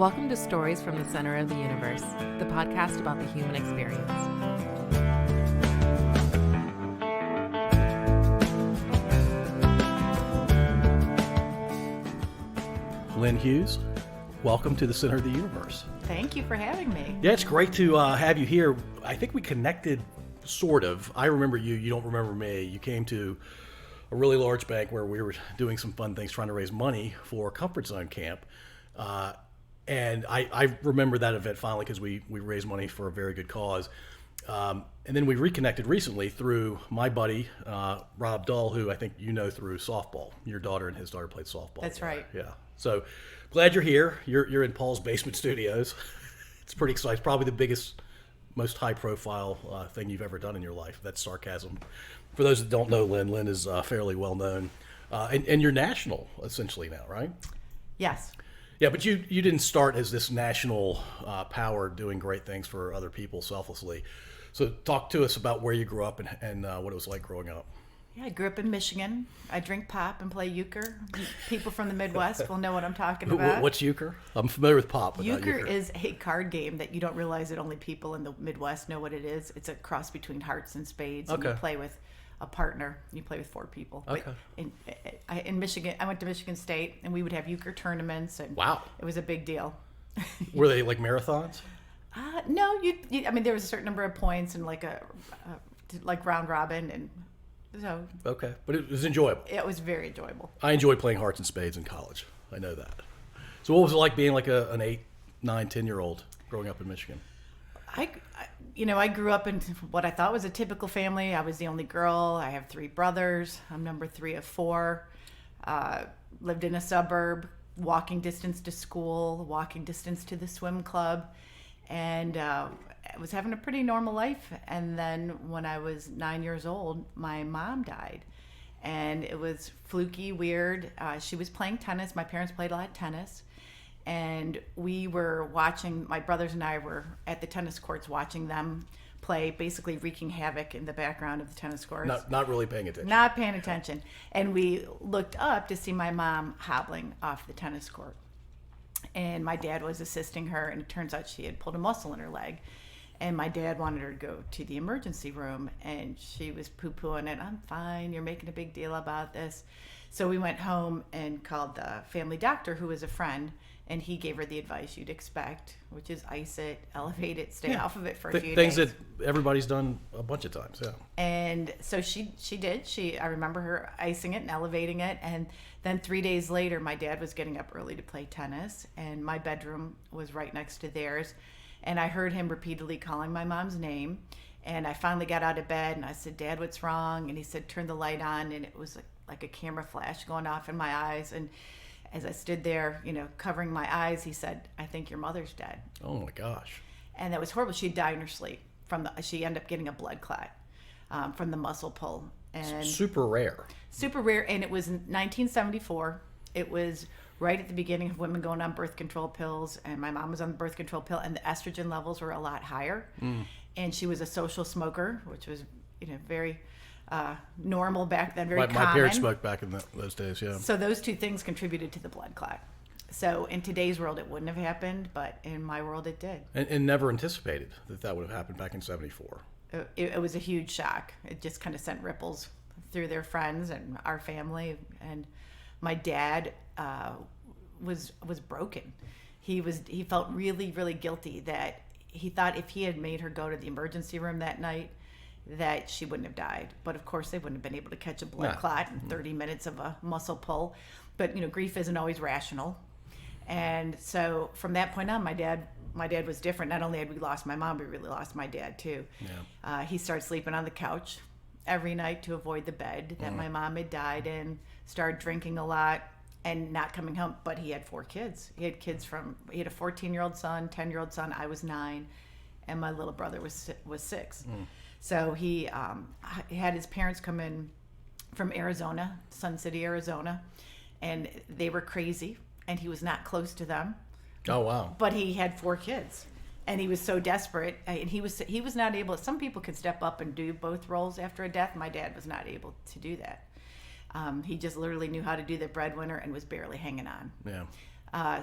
Welcome to Stories from the Center of the Universe, the podcast about the human experience. Lynn Hughes, welcome to the Center of the Universe. Thank you for having me. Yeah, it's great to have you here. I think we connected, sort of. I remember you. You don't remember me. You came to a really large bank where we were doing some fun things, trying to raise money for Comfort Zone Camp. And I remember that event finally because we raised money for a very good cause. And then we reconnected recently through my buddy, Rob Dull, who I think you know through softball. Your daughter and his daughter played softball. That's right. Yeah. So glad you're here. You're in Paul's basement studios. It's pretty exciting. It's probably the biggest, most high-profile thing you've ever done in your life. That's sarcasm. For those that don't know Lynn is fairly well-known. And you're national, essentially, now, right? Yes. Yeah, but you didn't start as this national power doing great things for other people selflessly. So talk to us about where you grew up and what it was like growing up. Yeah, I grew up in Michigan. I drink pop and play euchre. People from the Midwest will know what I'm talking about. What's euchre? I'm familiar with pop, but Euchre not euchre. is a card game that you don't realize that only people in the Midwest know what it is. It's a cross between hearts and spades. Okay. And you play with a partner. You play with four people. Okay. But in Michigan, I went to Michigan State, and we would have euchre tournaments. And Wow. It was a big deal. Were they like marathons? No, I mean, there was a certain number of points and like like round robin, and so. Okay, but it was enjoyable. It was very enjoyable. I enjoyed playing hearts and spades in college. I know that. So what was it like being like an 8, 9, 10-year-old growing up in Michigan? I grew up in what I thought was a typical family. I was the only girl. I have 3 brothers. I'm number 3 of 4. Lived in a suburb, walking distance to school, walking distance to the swim club, and I was having a pretty normal life. And then when I was 9 years old, my mom died, and it was fluky, weird. She was playing tennis. My parents played a lot of tennis. And we were watching, my brothers and I were at the tennis courts watching them play, basically wreaking havoc in the background of the tennis courts. Not really paying attention. Not paying attention. And we looked up to see my mom hobbling off the tennis court. And my dad was assisting her, and it turns out she had pulled a muscle in her leg. And my dad wanted her to go to the emergency room, and she was poo-pooing it. I'm fine, you're making a big deal about this. So we went home and called the family doctor, who was a friend, and he gave her the advice you'd expect, which is ice it, elevate it, stay off of it for a few Things days. that everybody's done a bunch of times, yeah. And so she did. I remember her icing it and elevating it. And then 3 days later, my dad was getting up early to play tennis, and my bedroom was right next to theirs. And I heard him repeatedly calling my mom's name. And I finally got out of bed, and I said, "Dad, what's wrong?" And he said, "Turn the light on." And it was like a camera flash going off in my eyes. And as I stood there, covering my eyes, he said, "I think your mother's dead." Oh my gosh. And that was horrible. She died in her sleep. She ended up getting a blood clot from the muscle pull. And Super rare. super rare. And it was in 1974. It was right at the beginning of women going on birth control pills, and my mom was on the birth control pill, and the estrogen levels were a lot higher. And she was a social smoker, which was very normal back then, very common. My parents smoked back in those days, yeah. So those two things contributed to the blood clot. So in today's world, it wouldn't have happened, but in my world, it did. And never anticipated that would have happened back in 74. It was a huge shock. It just kind of sent ripples through their friends and our family. And my dad was broken. He felt really, really guilty that he thought if he had made her go to the emergency room that night, that she wouldn't have died. But of course, they wouldn't have been able to catch a blood clot in 30 minutes of a muscle pull. But grief isn't always rational. And so from that point on, my dad was different. Not only had we lost my mom, we really lost my dad too. Yeah. He started sleeping on the couch every night to avoid the bed that my mom had died in, started drinking a lot and not coming home. But he had 4 kids. He had a 14-year-old son, 10-year-old son. I was 9, and my little brother was 6. So he had his parents come in from Arizona, Sun City, Arizona, and they were crazy, and he was not close to them. Oh, wow. But he had 4 kids, and he was so desperate, and he was not able. Some people could step up and do both roles after a death. My dad was not able to do that. He just literally knew how to do the breadwinner and was barely hanging on. Yeah.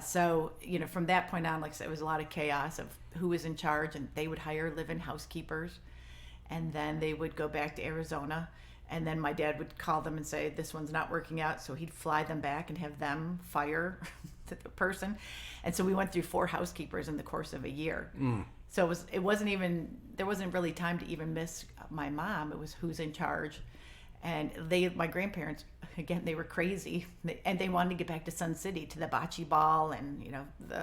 So, from that point on, like I said, it was a lot of chaos of who was in charge, and they would hire live-in housekeepers, and then they would go back to Arizona, and then my dad would call them and say, this one's not working out, so he'd fly them back and have them fire the person. And so we went through 4 housekeepers in the course of a year. So there wasn't really time to even miss my mom. It was who's in charge. And my grandparents, again, they were crazy, and they wanted to get back to Sun City to the bocce ball, and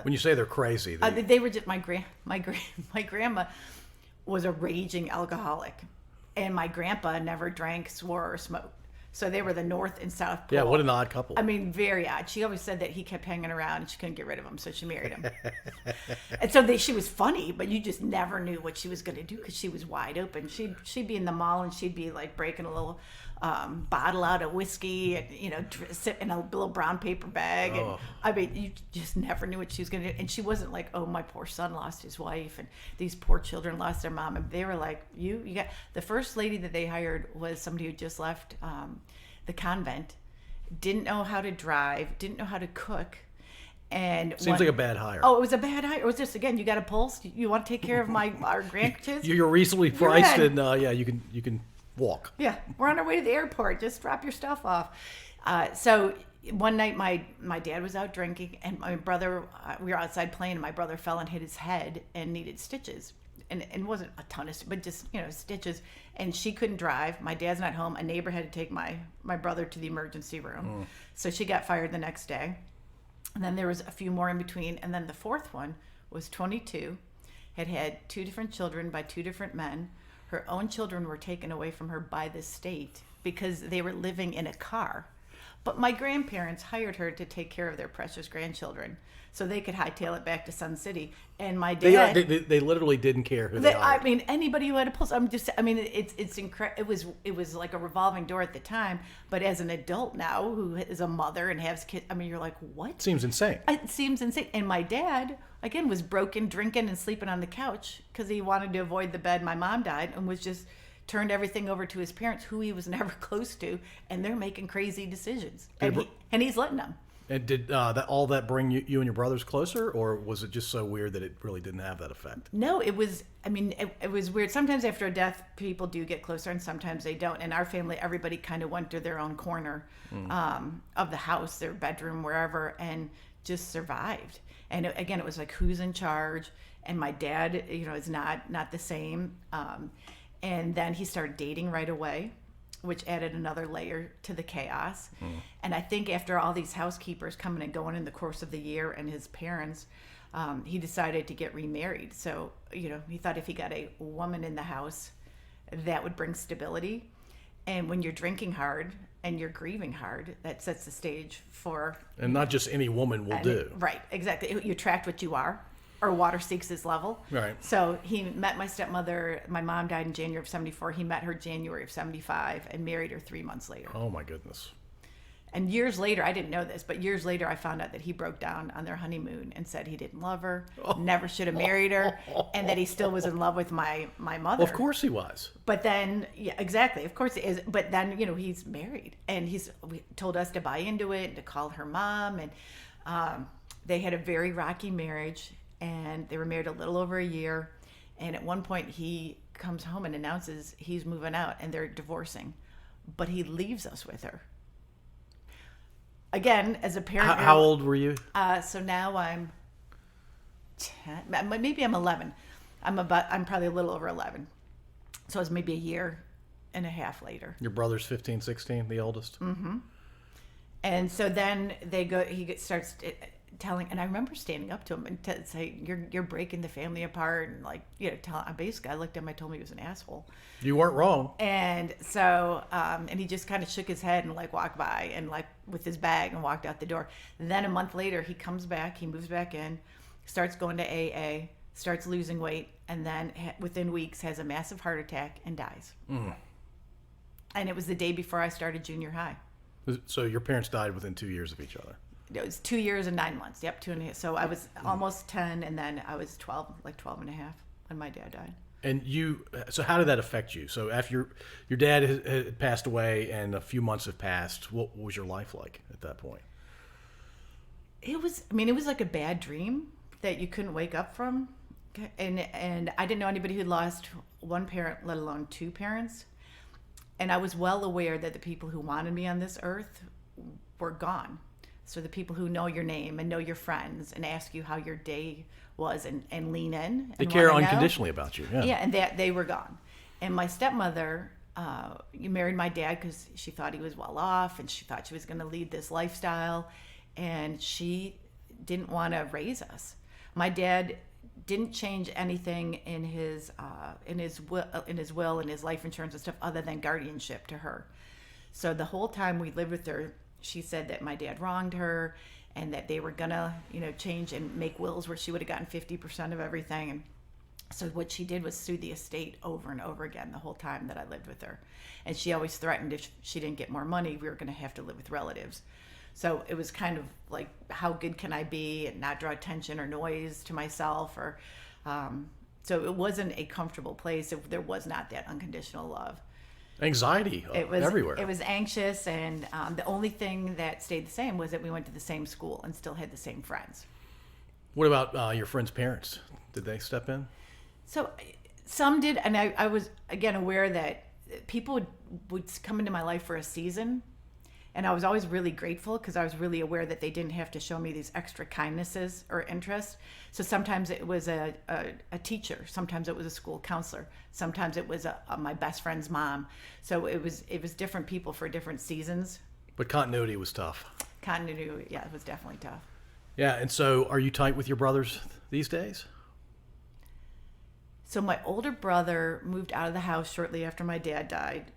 When you say they're crazy, they were just my grandma was a raging alcoholic, and my grandpa never drank, swore, or smoked. So they were the North and South Pole. Yeah, what an odd couple. I mean, very odd. She always said that he kept hanging around and she couldn't get rid of him, so she married him. And so she was funny, but you just never knew what she was going to do because she was wide open. She'd be in the mall and she'd be like breaking a little bottle out of whiskey and, sit in a little brown paper bag. And I mean, you just never knew what she was going to do. And she wasn't like, oh, my poor son lost his wife and these poor children lost their mom. And they were like, you got the first lady that they hired was somebody who just left the convent, didn't know how to drive, didn't know how to cook. And seems like a bad hire. Oh, it was a bad hire. It was just, again, you got a pulse. You want to take care of our grandkids. You're reasonably priced, and you can walk. Yeah, we're on our way to the airport. Just drop your stuff off. So one night, my dad was out drinking, and my brother, we were outside playing, and my brother fell and hit his head and needed stitches. And it wasn't a ton of, but just, stitches. And she couldn't drive. My dad's not home. A neighbor had to take my brother to the emergency room. So she got fired the next day. And then there was a few more in between. And then the fourth one was 22, had 2 different children by 2 different men. Her own children were taken away from her by the state because they were living in a car. But my grandparents hired her to take care of their precious grandchildren so they could hightail it back to Sun City. And my dad... They literally didn't care who they hired. I mean, anybody who had a pulse. It's incredible. It was like a revolving door at the time. But as an adult now, who is a mother and has kids, you're like, what? Seems insane. It seems insane. And my dad, again, was broken, drinking and sleeping on the couch because he wanted to avoid the bed. My mom died and was just... turned everything over to his parents, who he was never close to, and they're making crazy decisions, and he's letting them. And did all that bring you and your brothers closer, or was it just so weird that it really didn't have that effect? No, it was. It was weird. Sometimes after a death, people do get closer, and sometimes they don't. In our family, everybody kind of went to their own corner of the house, their bedroom, wherever, and just survived. And again, it was like, who's in charge? And my dad, is not the same. And then he started dating right away, which added another layer to the chaos. And I think after all these housekeepers coming and going in the course of the year, and his parents, he decided to get remarried. So, he thought if he got a woman in the house, that would bring stability. And when you're drinking hard and you're grieving hard, that sets the stage for... And not just any woman will do. Right, exactly. You attract what you are. Or water seeks his level. Right. So he met my stepmother. My mom died in January of 74. He met her January of 75 and married her 3 months later. Oh, my goodness. And years later, I didn't know this, but years later I found out that he broke down on their honeymoon and said he didn't love her, never should have married her, and that he still was in love with my mother. Well, of course he was. But then, yeah, exactly, of course he is. But then, he's married, and he told us to buy into it and to call her mom. And they had a very rocky marriage. And they were married a little over a year. And at one point, he comes home and announces he's moving out and they're divorcing. But he leaves us with her. Again, as a parent. How old were you? So now I'm 10. Maybe I'm 11. I'm probably a little over 11. So it's maybe a year and a half later. Your brother's 15, 16, the oldest? Mm-hmm. And so then he starts... telling, and I remember standing up to him and say, "You're breaking the family apart," and basically, I looked at him, I told him he was an asshole. You weren't wrong. And so, and he just kind of shook his head and walked by and with his bag and walked out the door. And then a month later, he comes back, he moves back in, starts going to AA, starts losing weight, and then within weeks has a massive heart attack and dies. And it was the day before I started junior high. So your parents died within 2 years of each other. It was 2 years and 9 months. Yep, 2.5. So I was almost 10, and then I was 12, 12 and a half when my dad died. And so how did that affect you? So after your dad had passed away and a few months have passed, what was your life like at that point? it was like a bad dream that you couldn't wake up from. And I didn't know anybody who lost one parent, let alone two parents. And I was well aware that the people who wanted me on this earth were gone. So the people who know your name and know your friends and ask you how your day was and lean in. They And care wanna know. unconditionally about you. Yeah. Yeah, and they were gone. And my stepmother married my dad because she thought he was well off and she thought she was going to lead this lifestyle. And she didn't want to raise us. My dad didn't change anything in his will and his life insurance and stuff other than guardianship to her. So the whole time we lived with her, she said that my dad wronged her and that they were gonna, change and make wills where she would have gotten 50% of everything. And so what she did was sue the estate over and over again the whole time that I lived with her. And she always threatened if she didn't get more money, we were gonna have to live with relatives. So it was kind of like, how good can I be and not draw attention or noise to myself? So it wasn't a comfortable place. There was not that unconditional love. Anxiety It was everywhere. It was anxious, and the only thing that stayed the same was that we went to the same school and still had the same friends. What about your friends' parents? Did they step in? So some did, and I was, again, aware that people would come into my life for a season. And I was always really grateful because I was really aware that they didn't have to show me these extra kindnesses or interests. So sometimes it was a teacher, sometimes it was a school counselor, sometimes it was my best friend's mom. So it was different people for different seasons. But continuity was tough. Continuity, yeah, it was definitely tough. Yeah, and so are you tight with your brothers these days? So my older brother moved out of the house shortly after my dad died.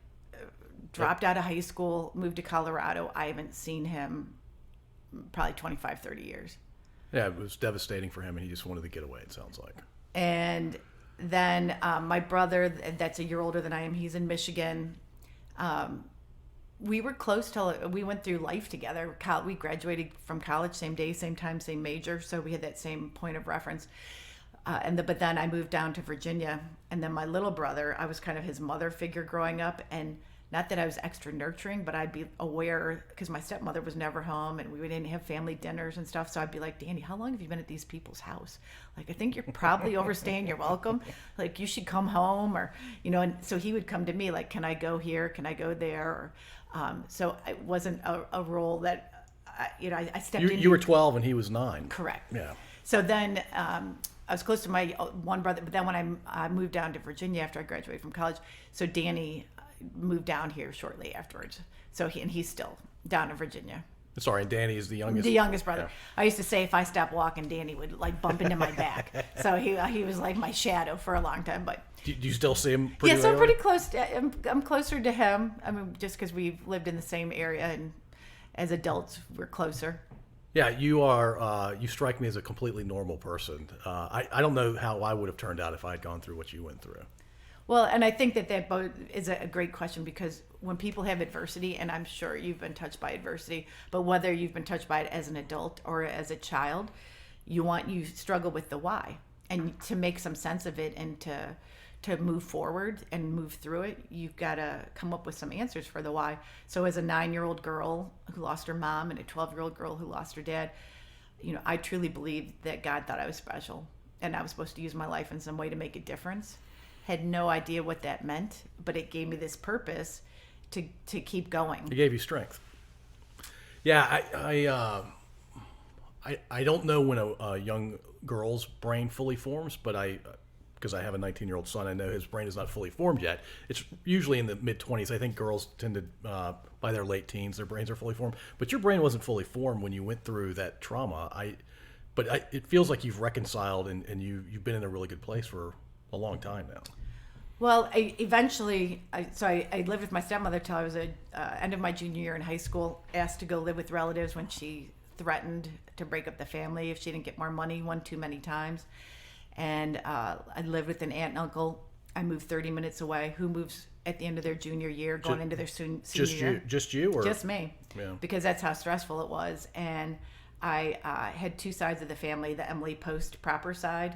Dropped out of high school, moved to Colorado. I haven't seen him probably 25, 30 years. Yeah, it was devastating for him, and he just wanted to get away, it sounds like. And then my brother, that's a year older than I am, he's in Michigan. We were close till we went through life together. We graduated from college, same day, same time, same major, so we had that same point of reference. But then I moved down to Virginia, and then my little brother, I was kind of his mother figure growing up, and not that I was extra nurturing, but I'd be aware because my stepmother was never home and we didn't have family dinners and stuff. So I'd be like, Danny, how long have you been at these people's house? Like, I think you're probably overstaying. You're welcome. Like, you should come home, or, and so he would come to me like, can I go here? Can I go there? Or, so it wasn't a role that, I stepped in. You were 12 and he was 9. Correct. Yeah. So then I was close to my one brother, but then when I moved down to Virginia after I graduated from college, so Danny moved down here shortly afterwards. So he's still down in Virginia. Sorry, and Danny is the youngest. The youngest brother. Yeah. I used to say if I stopped walking, Danny would like bump into my back. So he was like my shadow for a long time. But do you still see him pretty yes, I'm regularly? pretty close. I'm closer to him. I mean, just because we've lived in the same area, and as adults, we're closer. Yeah, you are. You strike me as a completely normal person. I don't know how I would have turned out if I had gone through what you went through. Well, and I think that both is a great question, because when people have adversity, and I'm sure you've been touched by adversity, but whether you've been touched by it as an adult or as a child, you struggle with the why, and to make some sense of it and to move forward and move through it, you've got to come up with some answers for the why. So as a 9-year-old girl who lost her mom and a 12-year-old girl who lost her dad, I truly believed that God thought I was special and I was supposed to use my life in some way to make a difference. Had no idea what that meant, but it gave me this purpose to keep going. It gave you strength. Yeah, I don't know when a young girl's brain fully forms, but because I have a 19-year-old son, I know his brain is not fully formed yet. It's usually in the mid-20s. I think girls tend to, by their late teens, their brains are fully formed. But your brain wasn't fully formed when you went through that trauma. It feels like you've reconciled and you've been in a really good place for a long time now. Well, I lived with my stepmother till I was end of my junior year in high school, asked to go live with relatives when she threatened to break up the family if she didn't get more money one too many times. And I lived with an aunt and uncle. I moved 30 minutes away, who moves at the end of their junior year, going into their senior year. Just you? Or? Just me. Yeah. Because that's how stressful it was. And I had two sides of the family, the Emily Post proper side,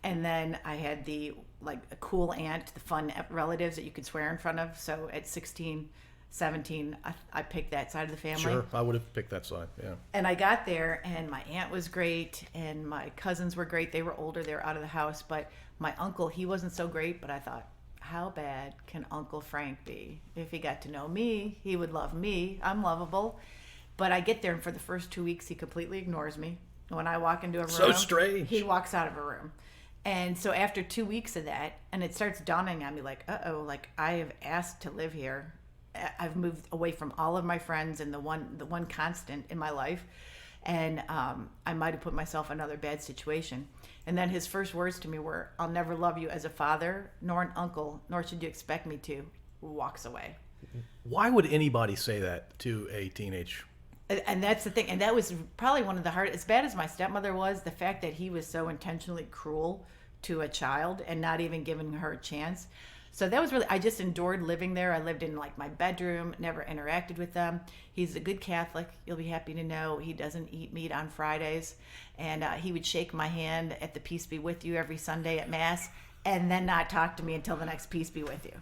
and then I had the a cool aunt, the fun relatives that you could swear in front of. So at 16, 17, I picked that side of the family. Sure, I would have picked that side. Yeah. And I got there, and my aunt was great, and my cousins were great. They were older, they were out of the house, but my uncle, he wasn't so great. But I thought, how bad can Uncle Frank be? If he got to know me, he would love me. I'm lovable. But I get there, and for the first 2 weeks, he completely ignores me. When I walk into a room, So strange. he walks out of a room. And so after 2 weeks of that, and it starts dawning on me like, uh-oh, like I have asked to live here. I've moved away from all of my friends and the one constant in my life. And I might have put myself in another bad situation. And then his first words to me were, I'll never love you as a father, nor an uncle, nor should you expect me to. Walks away. Why would anybody say that to a teenage? And that's the thing. And that was probably one of the hardest, as bad as my stepmother was, the fact that he was so intentionally cruel to a child and not even giving her a chance. So that was really, I just endured living there. I lived in like my bedroom, never interacted with them. He's a good Catholic. You'll be happy to know he doesn't eat meat on Fridays. And he would shake my hand at the Peace Be With You every Sunday at Mass and then not talk to me until the next Peace Be With You.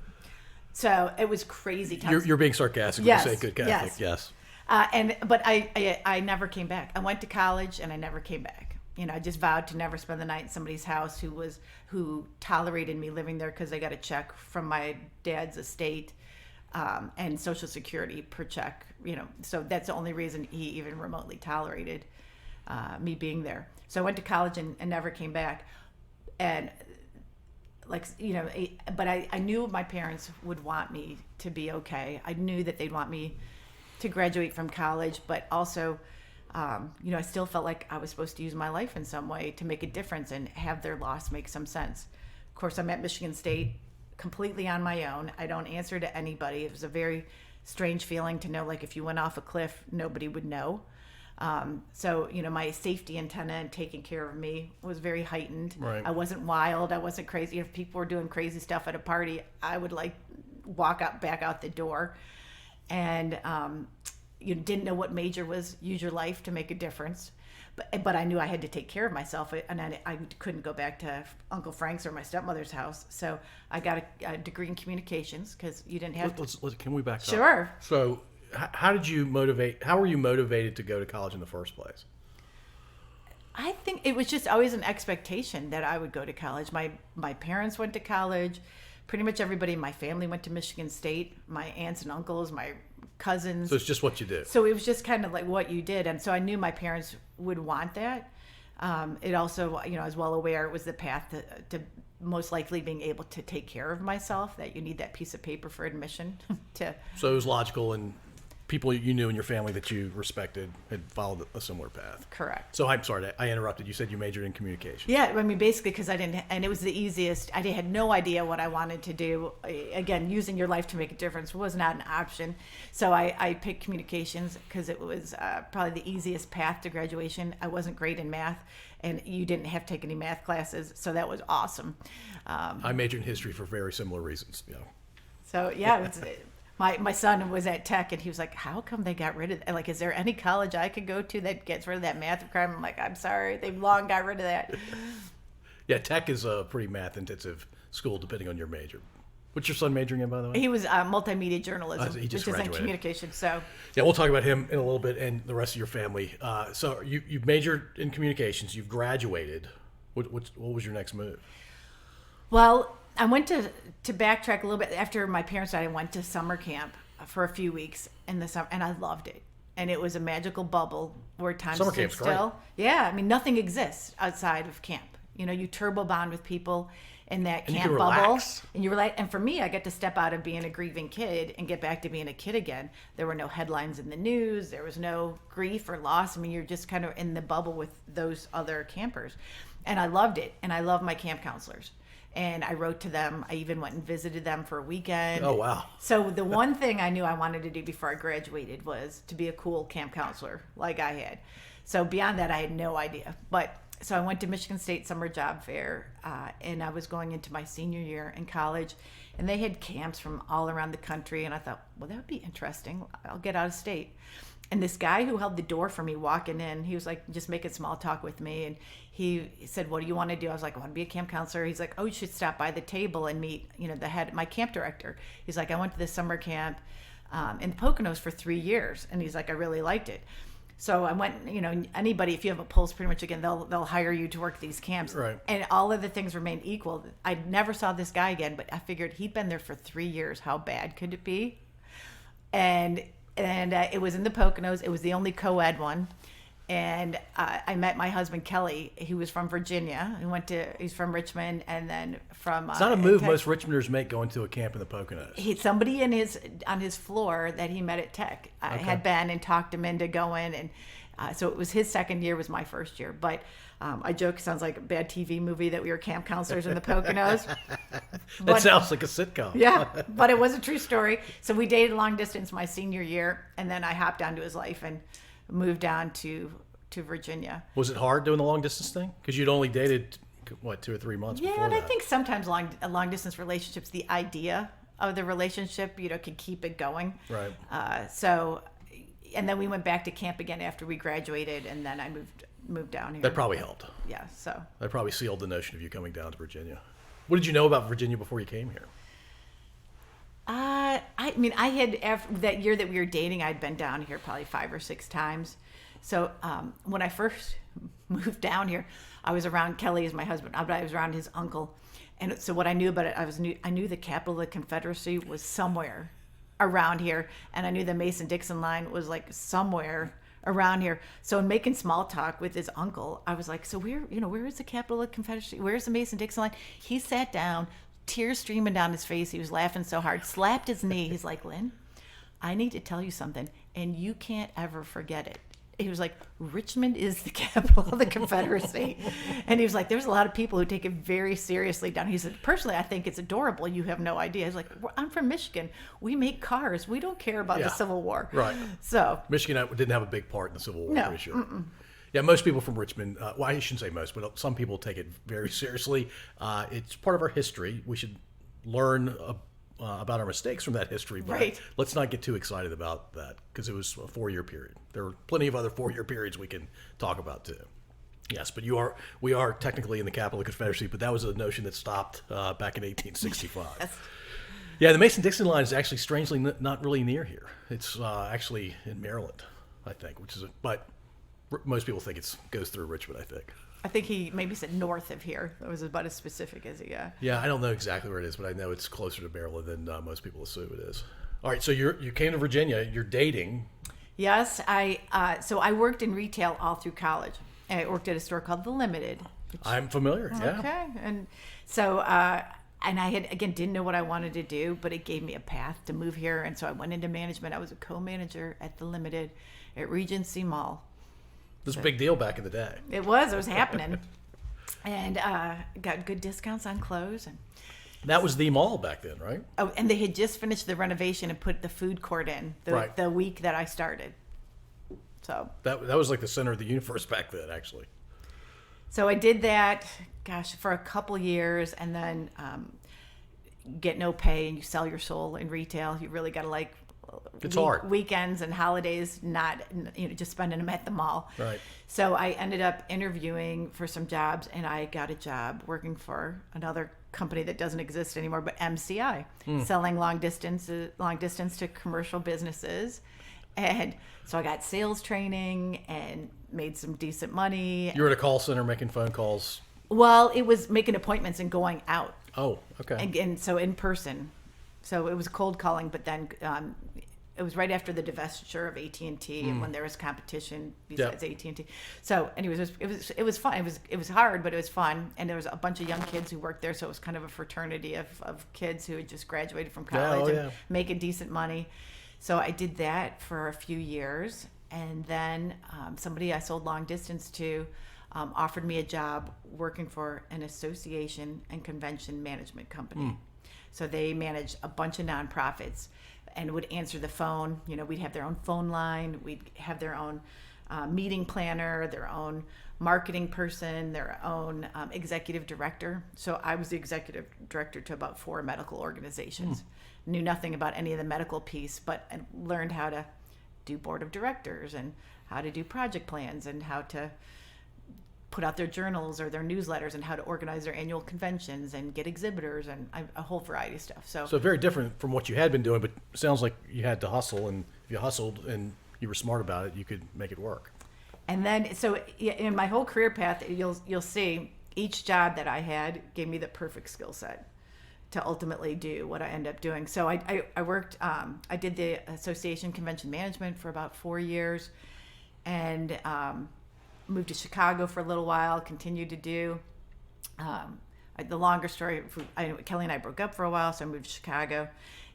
So it was crazy times. You're being sarcastic Yes, when you say good Catholic. Yes. But I never came back. I went to college and I never came back. You know, I just vowed to never spend the night in somebody's house who tolerated me living there because I got a check from my dad's estate and Social Security per check. You know, so that's the only reason he even remotely tolerated me being there. So I went to college and never came back. And like, you know, but I knew my parents would want me to be okay. I knew that they'd want me to graduate from college, but also, you know, I still felt like I was supposed to use my life in some way to make a difference and have their loss make some sense. Of course, I'm at Michigan State completely on my own. I don't answer to anybody. It was a very strange feeling to know, like, if you went off a cliff, nobody would know. So, you know, my safety antenna and taking care of me was very heightened. Right. I wasn't wild. I wasn't crazy. If people were doing crazy stuff at a party, I would like walk back out the door. And you didn't know what major was. Use your life to make a difference. But I knew I had to take care of myself, and I couldn't go back to Uncle Frank's or my stepmother's house. So I got a degree in communications because you didn't have. Can we back up? Sure. So how were you motivated to go to college in the first place? I think it was just always an expectation that I would go to college. My parents went to college. Pretty much everybody in my family went to Michigan State. My aunts and uncles, my cousins. So it's just what you did. So it was just kind of like what you did. And so I knew my parents would want that. It also, you know, I was well aware it was the path to most likely being able to take care of myself, that you need that piece of paper for admission to. So it was logical, and people you knew in your family that you respected had followed a similar path. Correct. So I'm sorry, I interrupted. You said you majored in communication. Yeah, I mean, basically because I didn't, and it was the easiest. I had no idea what I wanted to do. Again, using your life to make a difference was not an option. So I picked communications because it was probably the easiest path to graduation. I wasn't great in math, and you didn't have to take any math classes, so that was awesome. I majored in history for very similar reasons. You know. So yeah, my son was at Tech, and he was like, "How come they got rid of that? Like, is there any college I could go to that gets rid of that math requirement?" I'm like, "I'm sorry, they've long got rid of that." Yeah, Tech is a pretty math-intensive school, depending on your major. What's your son majoring in, by the way? He was multimedia journalism, He just which is in graduated. communication. So Yeah, we'll talk about him in a little bit and the rest of your family. So you've majored in communications. You've graduated. What was your next move? well, I went to backtrack a little bit. After my parents died, I went to summer camp for a few weeks in the summer, and I loved it. And it was a magical bubble where time Summer stood camp's still. great. Yeah, I mean, nothing exists outside of camp. You know, you turbo bond with people in that And you camp can bubble, relax. and you relate. And for me, I get to step out of being a grieving kid and get back to being a kid again. There were no headlines in the news. There was no grief or loss. I mean, you're just kind of in the bubble with those other campers, and I loved it. And I love my camp counselors. And I wrote to them. I even went and visited them for a weekend. Oh, wow. So the one thing I knew I wanted to do before I graduated was to be a cool camp counselor like I had. So beyond that, I had no idea. But so I went to Michigan State Summer Job Fair, and I was going into my senior year in college, and they had camps from all around the country. And I thought, well, that would be interesting. I'll get out of state. And this guy who held the door for me walking in, he was like just making small talk with me. And he said, "What do you want to do?" I was like, "I want to be a camp counselor." He's like, "Oh, you should stop by the table and meet, you know, my camp director." He's like, "I went to this summer camp. in the Poconos for 3 years. And he's like, I really liked it. So I went, anybody, if you have a pulse, pretty much again, they'll hire you to work these camps. Right. And all of the things remained equal. I never saw this guy again, but I figured he'd been there for 3 years. How bad could it be? And it was in the Poconos. It was the only co-ed one. And I met my husband, Kelly. He was from Virginia. He's from Richmond, and then from... It's not a move most Richmonders make, going to a camp in the Poconos. Somebody on his floor that he met at Tech had been and talked him into going. And so it was his second year, was my first year. But I joke, it sounds like a bad TV movie that we were camp counselors in the Poconos. That sounds like a sitcom. Yeah, but it was a true story. So we dated long distance my senior year, and then I hopped onto his life and moved down to Virginia. Was it hard doing the long distance thing? Because you'd only dated, 2 or 3 months before Yeah, and that. I think sometimes long distance relationships, the idea of the relationship, can keep it going. Right. And then we went back to camp again after we graduated, and then I moved down here. That probably helped. Yeah, so. That probably sealed the notion of you coming down to Virginia. What did you know about Virginia before you came here? I had, after that year that we were dating, I'd been down here probably 5 or 6 times. So when I first moved down here, I was around Kelly as my husband, but I was around his uncle. And so what I knew about it, I knew the capital of the Confederacy was somewhere around here. And I knew the Mason-Dixon line was like somewhere around here. So in making small talk with his uncle, I was like, so where is the capital of the Confederacy? Where's the Mason-Dixon line? He sat down, tears streaming down his face. He was laughing so hard, slapped his knee. He's like, Lynn, I need to tell you something, and you can't ever forget it. He was like, Richmond is the capital of the Confederacy. And he was like, there's a lot of people who take it very seriously down. He said, personally, I think it's adorable. You have no idea. He's like, I'm from Michigan. We make cars. We don't care about the Civil War. Right. So Michigan didn't have a big part in the Civil War, No. pretty sure. Yeah, most people from Richmond, well, I shouldn't say most, but some people take it very seriously. It's part of our history. We should learn about our mistakes from that history, but Right. let's not get too excited about that, because it was a 4-year period. There are plenty of other 4-year periods we can talk about too. Yes, but we are technically in the capital of the Confederacy, but that was a notion that stopped back in 1865. Yes. Yeah, the Mason-Dixon line is actually strangely not really near here. It's actually in Maryland, I think, but most people think it goes through Richmond, I think. I think he maybe said north of here. That was about as specific as he got. Yeah, I don't know exactly where it is, but I know it's closer to Maryland than most people assume it is. All right, so you came to Virginia. You're dating. Yes, so I worked in retail all through college. And I worked at a store called The Limited. I'm familiar. Yeah. Okay, and so and I didn't know what I wanted to do, but it gave me a path to move here, and so I went into management. I was a co-manager at The Limited at Regency Mall. It was a big deal back in the day. It was happening, and got good discounts on clothes. And That was the mall back then, right? and they had just finished the renovation and put the food court in the week that I started. So that was like the center of the universe back then, actually. So I did that, for a couple years, and then get no pay, and you sell your soul in retail. You really got to It's hard. Weekends and holidays, not just spending them at the mall. Right. So I ended up interviewing for some jobs, and I got a job working for another company that doesn't exist anymore, but MCI, selling long distance to commercial businesses. And so I got sales training and made some decent money. You were at a call center making phone calls. Well, it was making appointments and going out. Oh, okay. And so in person. So it was cold calling, but then it was right after the divestiture of AT&T and when there was competition besides AT&T. So anyways, it was fun. It was hard, but it was fun. And there was a bunch of young kids who worked there, so it was kind of a fraternity of kids who had just graduated from college and making decent money. So I did that for a few years, and then somebody I sold long distance to offered me a job working for an association and convention management company. So they managed a bunch of nonprofits and would answer the phone. We'd have their own phone line. We'd have their own meeting planner, their own marketing person, their own executive director. So I was the executive director to about 4 medical organizations. Knew nothing about any of the medical piece, but I learned how to do board of directors and how to do project plans and how to put out their journals or their newsletters and how to organize their annual conventions and get exhibitors and a whole variety of stuff. So very different from what you had been doing, but it sounds like you had to hustle, and if you hustled and you were smart about it, you could make it work. And then, so in my whole career path, you'll see each job that I had gave me the perfect skill set to ultimately do what I end up doing. So I worked, I did the association convention management for about 4 years, and moved to Chicago for a little while, continued to do. The longer story, Kelly and I broke up for a while, so I moved to Chicago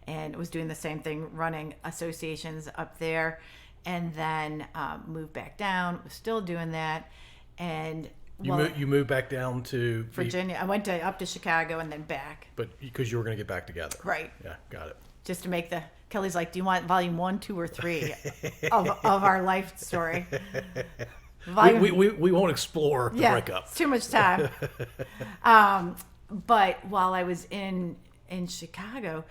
and was doing the same thing, running associations up there, and then moved back down, was still doing that. And you moved back down to Virginia. I went up to Chicago and then back. But because you were going to get back together. Right. Yeah, got it. Just to make Kelly's like, do you want volume 1, 2, or 3 of our life story? We won't explore the breakup. It's too much time. But while I was in Chicago,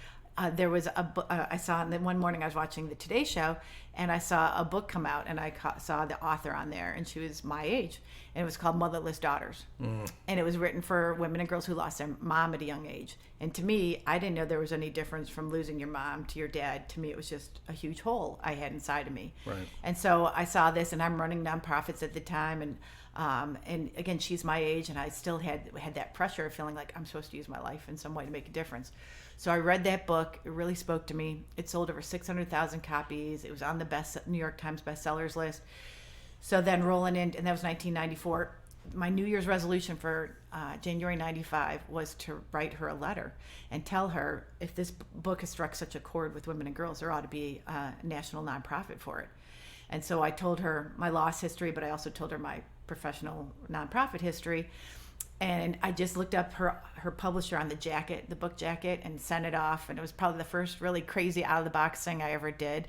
there was a book I saw. And then one morning I was watching the Today Show, and I saw a book come out, and I saw the author on there, and she was my age, and it was called Motherless Daughters, and it was written for women and girls who lost their mom at a young age. And to me, I didn't know there was any difference from losing your mom to your dad. To me, it was just a huge hole I had inside of me. Right. And so I saw this, and I'm running nonprofits at the time, and again, she's my age, and I still had that pressure of feeling like I'm supposed to use my life in some way to make a difference. So I read that book. It really spoke to me. It sold over 600,000 copies. It was on the New York Times bestsellers list. So then rolling in, and that was 1994. My New Year's resolution for January 95 was to write her a letter and tell her, if this book has struck such a chord with women and girls, there ought to be a national nonprofit for it. And so I told her my loss history, but I also told her my professional nonprofit history. And I just looked up her publisher on the book jacket, and sent it off. And it was probably the first really crazy out of the box thing I ever did.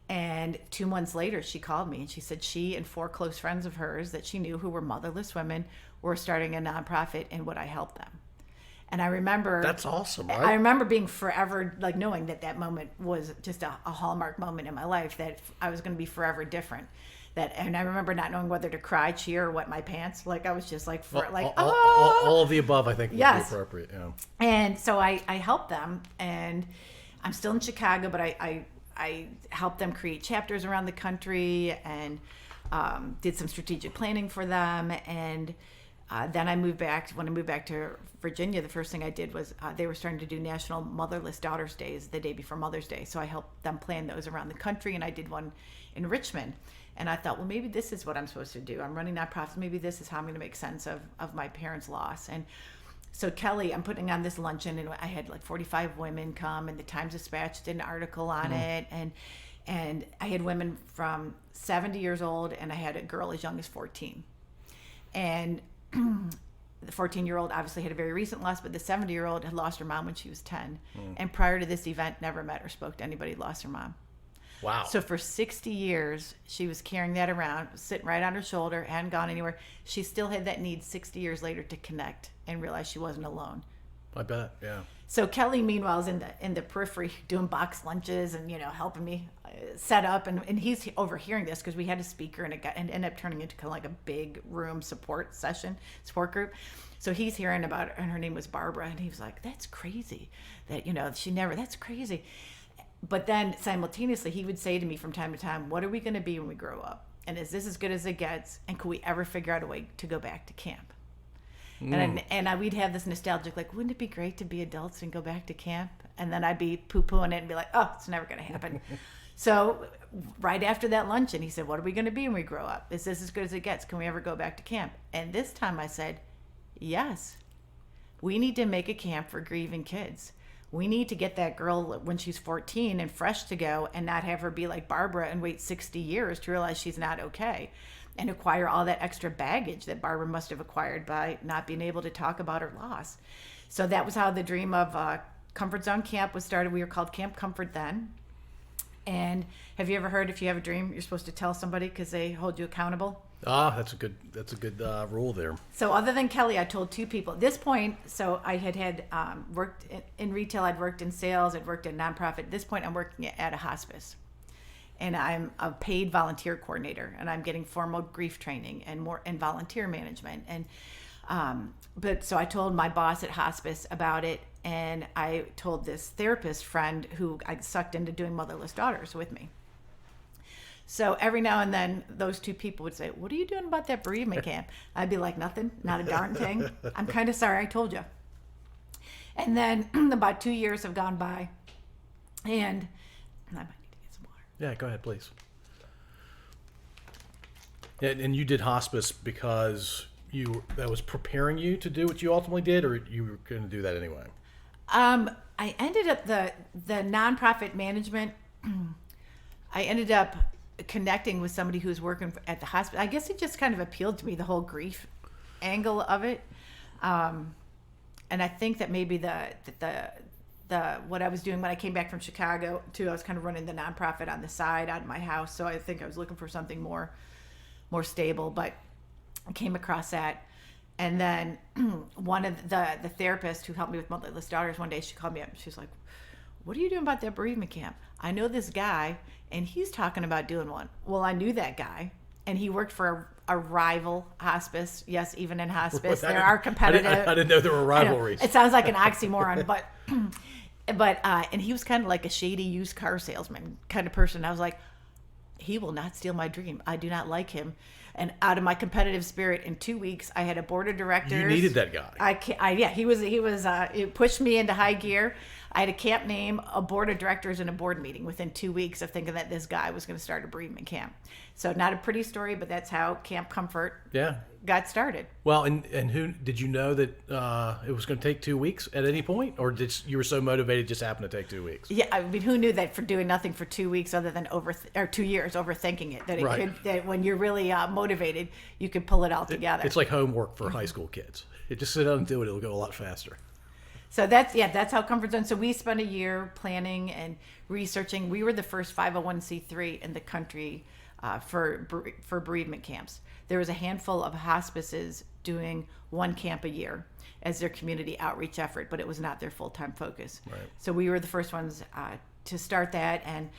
And 2 months later, she called me, and she said she and 4 close friends of hers that she knew who were motherless women were starting a nonprofit, and would I help them? And I remember... That's awesome, right? I remember being forever, like, knowing that moment was just a hallmark moment in my life, that I was going to be forever different. And I remember not knowing whether to cry, cheer, or wet my pants. Like, I was just like, all of the above, I think, would be appropriate. Yeah. And so I helped them, and I'm still in Chicago, but I helped them create chapters around the country, and did some strategic planning for them. And then I moved back. When I moved back to Virginia, the first thing I did was they were starting to do National Motherless Daughters Days the day before Mother's Day. So I helped them plan those around the country, and I did one in Richmond. And I thought, well, maybe this is what I'm supposed to do. I'm running nonprofits. Maybe this is how I'm going to make sense of my parents' loss. And so Kelly, I'm putting on this luncheon, and I had like 45 women come, and the Times-Dispatch did an article on it. And I had women from 70 years old, and I had a girl as young as 14. And the 14-year-old obviously had a very recent loss, but the 70-year-old had lost her mom when she was 10. And prior to this event, never met or spoke to anybody who lost her mom. Wow. So for 60 years, she was carrying that around, sitting right on her shoulder, hadn't gone anywhere. She still had that need 60 years later to connect and realize she wasn't alone. I bet, yeah. So Kelly, meanwhile, is in the periphery doing box lunches and, helping me set up. And he's overhearing this because we had a speaker, and it ended up turning into kind of like a big room support group. So he's hearing about her, and her name was Barbara. And he was like, that's crazy that, that's crazy. But then simultaneously, he would say to me from time to time, what are we going to be when we grow up? And is this as good as it gets? And could we ever figure out a way to go back to camp? And we'd have this nostalgic, like, wouldn't it be great to be adults and go back to camp? And then I'd be poo-pooing it and be like, oh, it's never going to happen. So right after that luncheon, he said, what are we going to be when we grow up? Is this as good as it gets? Can we ever go back to camp? And this time I said, yes. We need to make a camp for grieving kids. We need to get that girl when she's 14 and fresh to go, and not have her be like Barbara and wait 60 years to realize she's not okay, and acquire all that extra baggage that Barbara must have acquired by not being able to talk about her loss. So that was how the dream of Comfort Zone Camp was started. We were called Camp Comfort then. And have you ever heard, if you have a dream, you're supposed to tell somebody because they hold you accountable? That's a good rule there. So other than Kelly, I told 2 people at this point. So I had worked in retail. I'd worked in sales. I'd worked at a nonprofit. At this point, I'm working at a hospice. and I'm a paid volunteer coordinator, and I'm getting formal grief training and more and volunteer management. And but so I told my boss at hospice about it, and I told this therapist friend who I sucked into doing Motherless Daughters with me. So every now and then, those two people would say, "What are you doing about that bereavement camp?" I'd be like, "Nothing, not a darn thing. I'm kind of sorry I told you." And then about 2 years have gone by, and I might need to get some water. Yeah, go ahead, please. And you did hospice because that was preparing you to do what you ultimately did, or you were going to do that anyway? I ended up the nonprofit management. I ended up connecting with somebody who was working at the hospital. I guess it just kind of appealed to me, the whole grief angle of it. And I think that maybe the what I was doing when I came back from Chicago too, I was kind of running the nonprofit on the side out of my house. So I think I was looking for something more stable, but I came across that. And then one of the therapists who helped me with Motherless Daughters, one day she called me up and she's like, "What are you doing about that bereavement camp? I know this guy and he's talking about doing one." Well, I knew that guy, and he worked for a rival hospice. Yes, even in hospice, there are competitive. I didn't know there were rivalries. It sounds like an oxymoron, but and he was kind of like a shady used car salesman kind of person. I was like, he will not steal my dream. I do not like him. And out of my competitive spirit, in 2 weeks, I had a board of directors. You needed that guy. It pushed me into high gear. I had a camp name, a board of directors, and a board meeting within 2 weeks of thinking that this guy was going to start a bereavement camp. So not a pretty story, but that's how Camp Comfort got started. Well, and who did you know that it was going to take 2 weeks at any point, or you were so motivated it just happened to take 2 weeks? Yeah, I mean, who knew that for doing nothing for 2 weeks, other than 2 years, overthinking it, that it Right. could, that when you're really motivated, you could pull it all together. It's like homework for high school kids. You just sit down and do it; it'll go a lot faster. So that's how Comfort Zone. So we spent a year planning and researching. We were the first 501c3 in the country for bereavement camps. There was a handful of hospices doing one camp a year as their community outreach effort, but it was not their full-time focus. Right. So we were the first ones to start that, and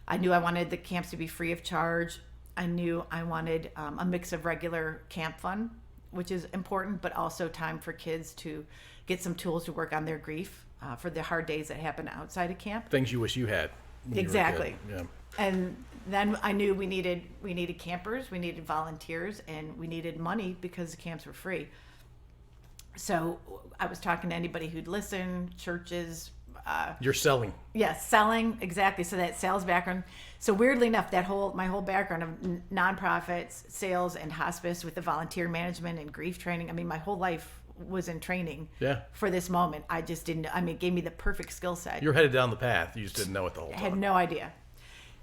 I knew I wanted the camps to be free of charge. I knew I wanted a mix of regular camp fun, which is important, but also time for kids to get some tools to work on their grief for the hard days that happen outside of camp. Things you wish you had. When Exactly. You were a kid. Yeah. And then I knew we needed campers, we needed volunteers, and we needed money because the camps were free. So I was talking to anybody who'd listen, churches. You're selling. Yes, selling, exactly. So that sales background. So weirdly enough, my whole background of nonprofits, sales, and hospice with the volunteer management and grief training. I mean, my whole life was in training for this moment. I just didn't. I mean, it gave me the perfect skill set. You're headed down the path. You just didn't know it the whole time. I had no idea.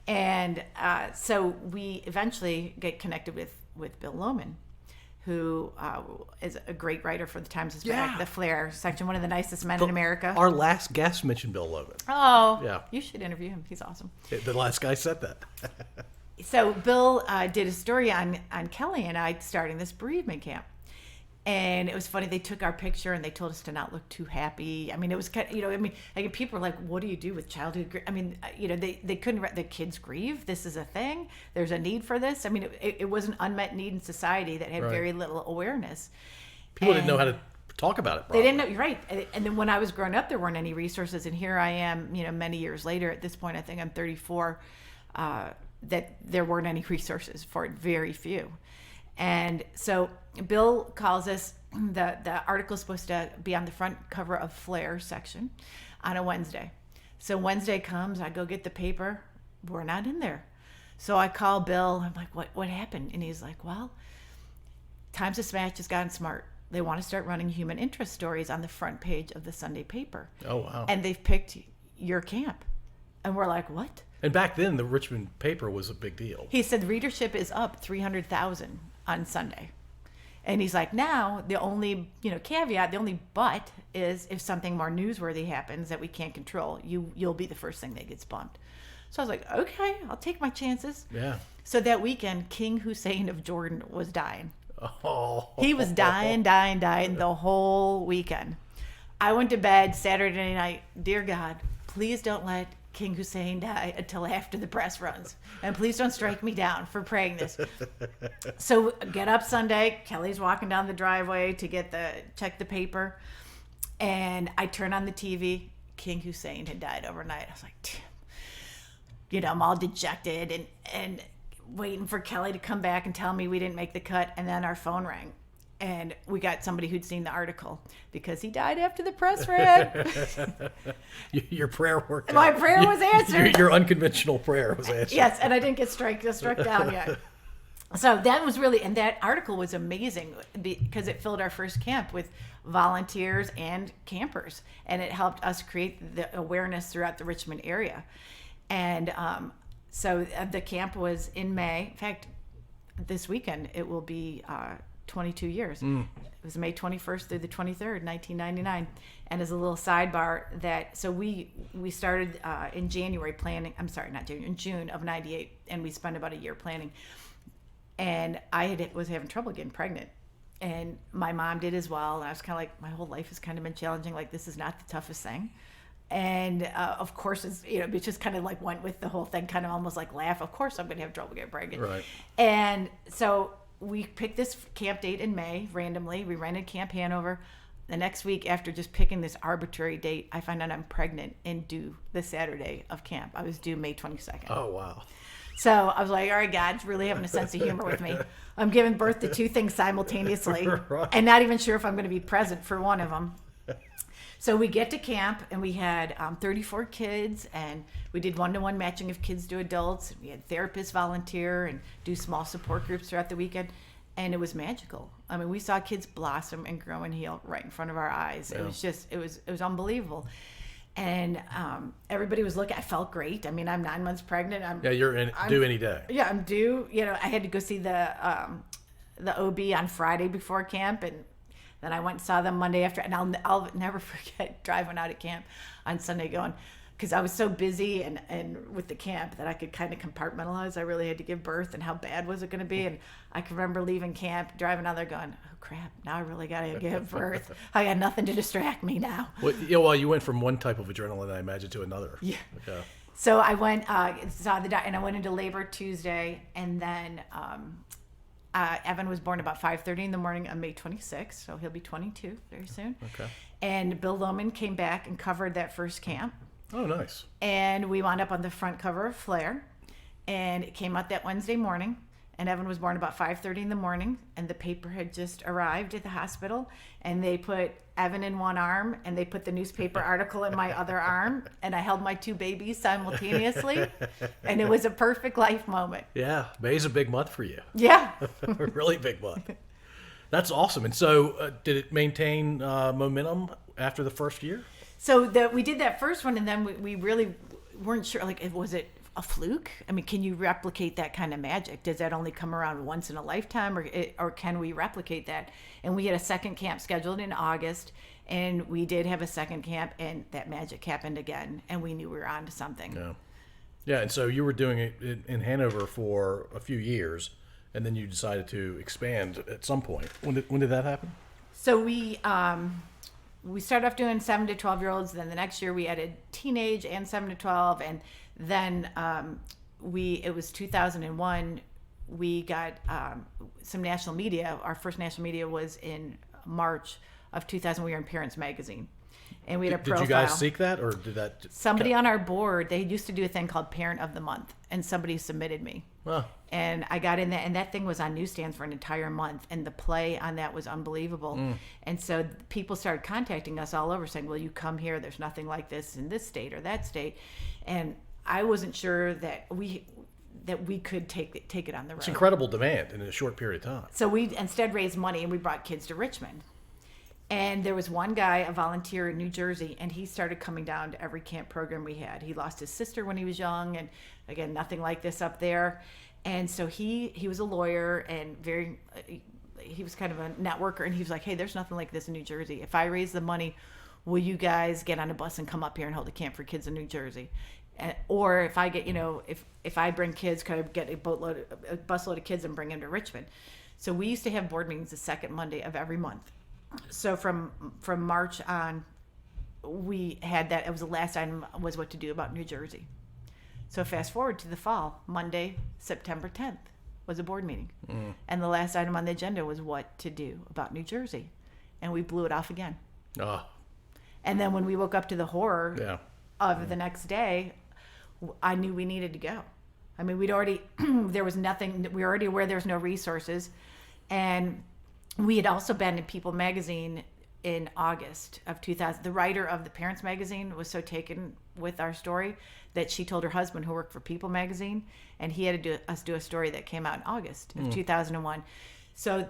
And so we eventually get connected with Bill Lohman, who is a great writer for the Times of the Flair section, one of the nicest men in America. Our last guest mentioned Bill Lohman. Oh, yeah. You should interview him. He's awesome. The last guy said that. So Bill did a story on Kelly and I starting this bereavement camp. And it was funny. They took our picture and they told us to not look too happy. I mean, it was kind of, like people were like, "What do you do with childhood grief?" I mean, they couldn't. The kids grieve. This is a thing. There's a need for this. I mean, it was an unmet need in society that had very little awareness. People didn't know how to talk about it. They didn't know. You're right. And then when I was growing up, there weren't any resources. And here I am, many years later. At this point, I think I'm 34. That there weren't any resources for it. Very few. And so Bill calls us. The article is supposed to be on the front cover of Flair section on a Wednesday. So Wednesday comes, I go get the paper. We're not in there. So I call Bill. I'm like, what happened? And he's like, well, Times of Smash has gotten smart. They want to start running human interest stories on the front page of the Sunday paper. Oh, wow. And they've picked your camp. And we're like, what? And back then, the Richmond paper was a big deal. He said readership is up 300,000 on Sunday. And he's like, now the only, caveat, the only but is if something more newsworthy happens that we can't control, you'll be the first thing that gets bumped. So I was like, okay, I'll take my chances. Yeah. So that weekend, King Hussein of Jordan was dying. Oh. He was dying the whole weekend. I went to bed Saturday night, dear God, please don't let King Hussein die until after the press runs. And please don't strike me down for praying this. So get up Sunday. Kelly's walking down the driveway to check the paper. And I turn on the TV. King Hussein had died overnight. I was like, I'm all dejected and waiting for Kelly to come back and tell me we didn't make the cut. And then our phone rang. And we got somebody who'd seen the article because he died after the press ran. Your prayer worked out. My prayer was answered. Your unconventional prayer was answered. Yes, and I didn't get struck down yet. So that was and that article was amazing because it filled our first camp with volunteers and campers. And it helped us create the awareness throughout the Richmond area. And so the camp was in May. In fact, this weekend it will be 22 years. It was May 21st through the 23rd, 1999. And as a little sidebar, so we started in January planning. I'm sorry, not January, in June of '98, and we spent about a year planning. And I was having trouble getting pregnant, and my mom did as well. And I was kind of like, my whole life has kind of been challenging. Like, this is not the toughest thing. And of course, it just kind of like went with the whole thing, kind of almost like laugh. Of course, I'm going to have trouble getting pregnant. Right. And so we picked this camp date in May randomly. We rented Camp Hanover. The next week, after just picking this arbitrary date, I find out I'm pregnant and due the Saturday of camp. I was due May 22nd. Oh, wow. So I was like, all right, God's really having a sense of humor with me. I'm giving birth to two things simultaneously Right. and not even sure if I'm going to be present for one of them. So we get to camp, and we had 34 kids, and we did one-to-one matching of kids to adults. We had therapists volunteer and do small support groups throughout the weekend, and it was magical. I mean, we saw kids blossom and grow and heal right in front of our eyes. Yeah. It was unbelievable. And everybody was looking. I felt great. I mean, I'm 9 months pregnant. I'm due any day. Yeah, I'm due. I had to go see the OB on Friday before camp, and then I went and saw them Monday after. And I'll never forget driving out of camp on Sunday going, because I was so busy and with the camp that I could kind of compartmentalize. I really had to give birth, and how bad was it going to be? And I can remember leaving camp, driving out there going, oh crap, now I really got to give birth. I got nothing to distract me now. Well, you went from one type of adrenaline, I imagine, to another. Yeah. Okay. So I went, saw the doctor, and I went into labor Tuesday, and then Evan was born about 5:30 in the morning on May 26th, so he'll be 22 very soon. Okay. And Bill Lohman came back and covered that first camp. Oh, nice. And we wound up on the front cover of Flair, and it came out that Wednesday morning. And Evan was born about 5:30 in the morning, and the paper had just arrived at the hospital, and they put Evan in one arm, and they put the newspaper article in my other arm, and I held my two babies simultaneously, and it was a perfect life moment. Yeah, May's a big month for you. Yeah. A really big month. That's awesome. And so did it maintain momentum after the first year? So we did that first one, and then we really weren't sure, like, was it a fluke? I mean, can you replicate that kind of magic? Does that only come around once in a lifetime, or can we replicate that? And we had a second camp scheduled in August, and we did have a second camp, and that magic happened again, and we knew we were on to something. Yeah. Yeah, and so you were doing it in Hanover for a few years, and then you decided to expand at some point. When did that happen? So we started off doing 7 to 12-year-olds. Then the next year we added teenage and 7 to 12, and then it was 2001. We got some national media. Our first national media was in March of 2000. We were in Parents Magazine, and we had a profile. Did you guys seek that, or did that? Somebody on our board, they used to do a thing called Parent of the Month, and somebody submitted me. Huh. And I got in there, and that thing was on newsstands for an entire month, and the play on that was unbelievable. And so people started contacting us all over saying, will you come here? There's nothing like this in this state or that state. And I wasn't sure that we could take it on the road. It's incredible demand in a short period of time. So we instead raised money, and we brought kids to Richmond. And there was one guy, a volunteer in New Jersey, and he started coming down to every camp program we had. He lost his sister when he was young, and again, nothing like this up there. And so he was a lawyer and he was kind of a networker, and he was like, hey, there's nothing like this in New Jersey. If I raise the money, will you guys get on a bus and come up here and hold a camp for kids in New Jersey? Or if I get, if I bring kids, could I get a busload of kids and bring them to Richmond? So we used to have board meetings the second Monday of every month. So from March on, we had that. It was the last item was what to do about New Jersey. So fast forward to the fall, Monday, September 10th was a board meeting. And the last item on the agenda was what to do about New Jersey. And we blew it off again. Oh, And then when we woke up to the horror yeah. of the next day, I knew we needed to go. I mean, we'd already, there was nothing, we were already aware there was no resources. And we had also been in People magazine in August of 2000. The writer of the Parents magazine was so taken with our story that she told her husband, who worked for People magazine, and he had to do a story that came out in August of 2001. So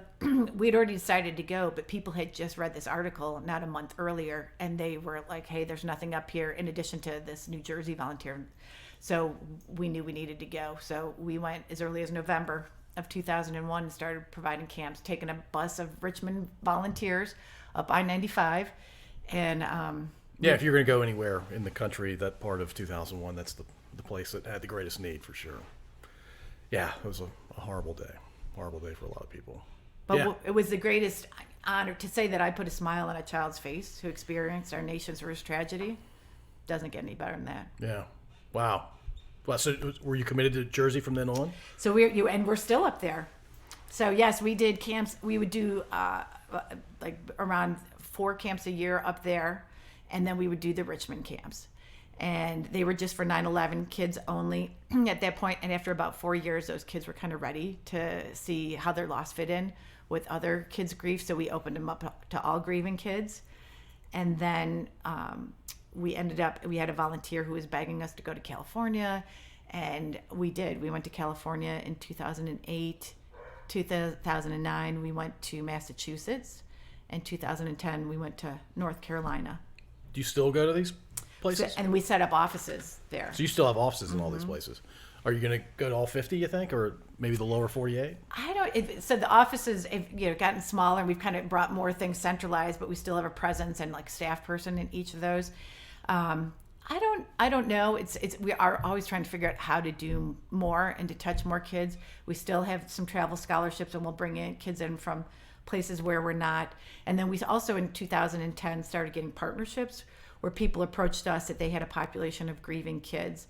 we'd already decided to go, but people had just read this article not a month earlier, and they were like, hey, there's nothing up here in addition to this New Jersey volunteer. So we knew we needed to go. So we went as early as November of 2001 and started providing camps, taking a bus of Richmond volunteers up I-95. And Yeah, if you're going to go anywhere in the country, that part of 2001, that's the place that had the greatest need for sure. Yeah, it was a horrible day. Horrible day for a lot of people. But yeah. it was the greatest honor to say that I put a smile on a child's face who experienced our nation's worst tragedy. Doesn't get any better than that. Yeah. Wow. Well, so were you committed to Jersey from then on? So we're still up there. So yes, we did camps. We would do like around 4 camps a year up there, and then we would do the Richmond camps. And they were just for 9/11 kids only at that point. And after about 4 years, those kids were kind of ready to see how their loss fit in with other kids' grief. So we opened them up to all grieving kids. And then we had a volunteer who was begging us to go to California. And we did. We went to California in 2008, 2009. We went to Massachusetts. In 2010, we went to North Carolina. Do you still go to these places? And we set up offices there. So you still have offices in all these places. Are you going to go to all 50, you think, or maybe the lower 48? So the offices have gotten smaller, and we've kind of brought more things centralized, but we still have a presence and like staff person in each of those. I don't know. We are always trying to figure out how to do more and to touch more kids. We still have some travel scholarships, and we'll bring in kids in from places where we're not. And then we also in 2010 started getting partnerships where people approached us that they had a population of grieving kids,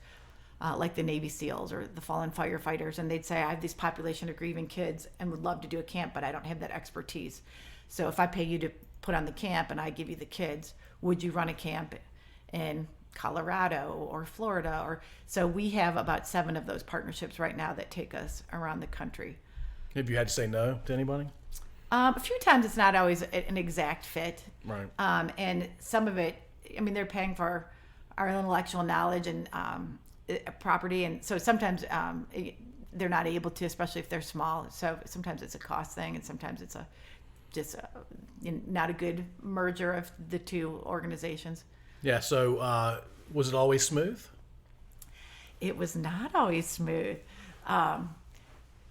like the Navy SEALs or the fallen firefighters, and they'd say, I have this population of grieving kids and would love to do a camp, but I don't have that expertise. So if I pay you to put on the camp and I give you the kids, would you run a camp in Colorado or Florida? So we have about 7 of those partnerships right now that take us around the country. Have you had to say no to anybody? A few times it's not always an exact fit. Right. And some of it, I mean, they're paying for our intellectual knowledge and property. And so sometimes they're not able to, especially if they're small. So sometimes it's a cost thing, and sometimes it's not a good merger of the two organizations. Yeah. So was it always smooth? It was not always smooth.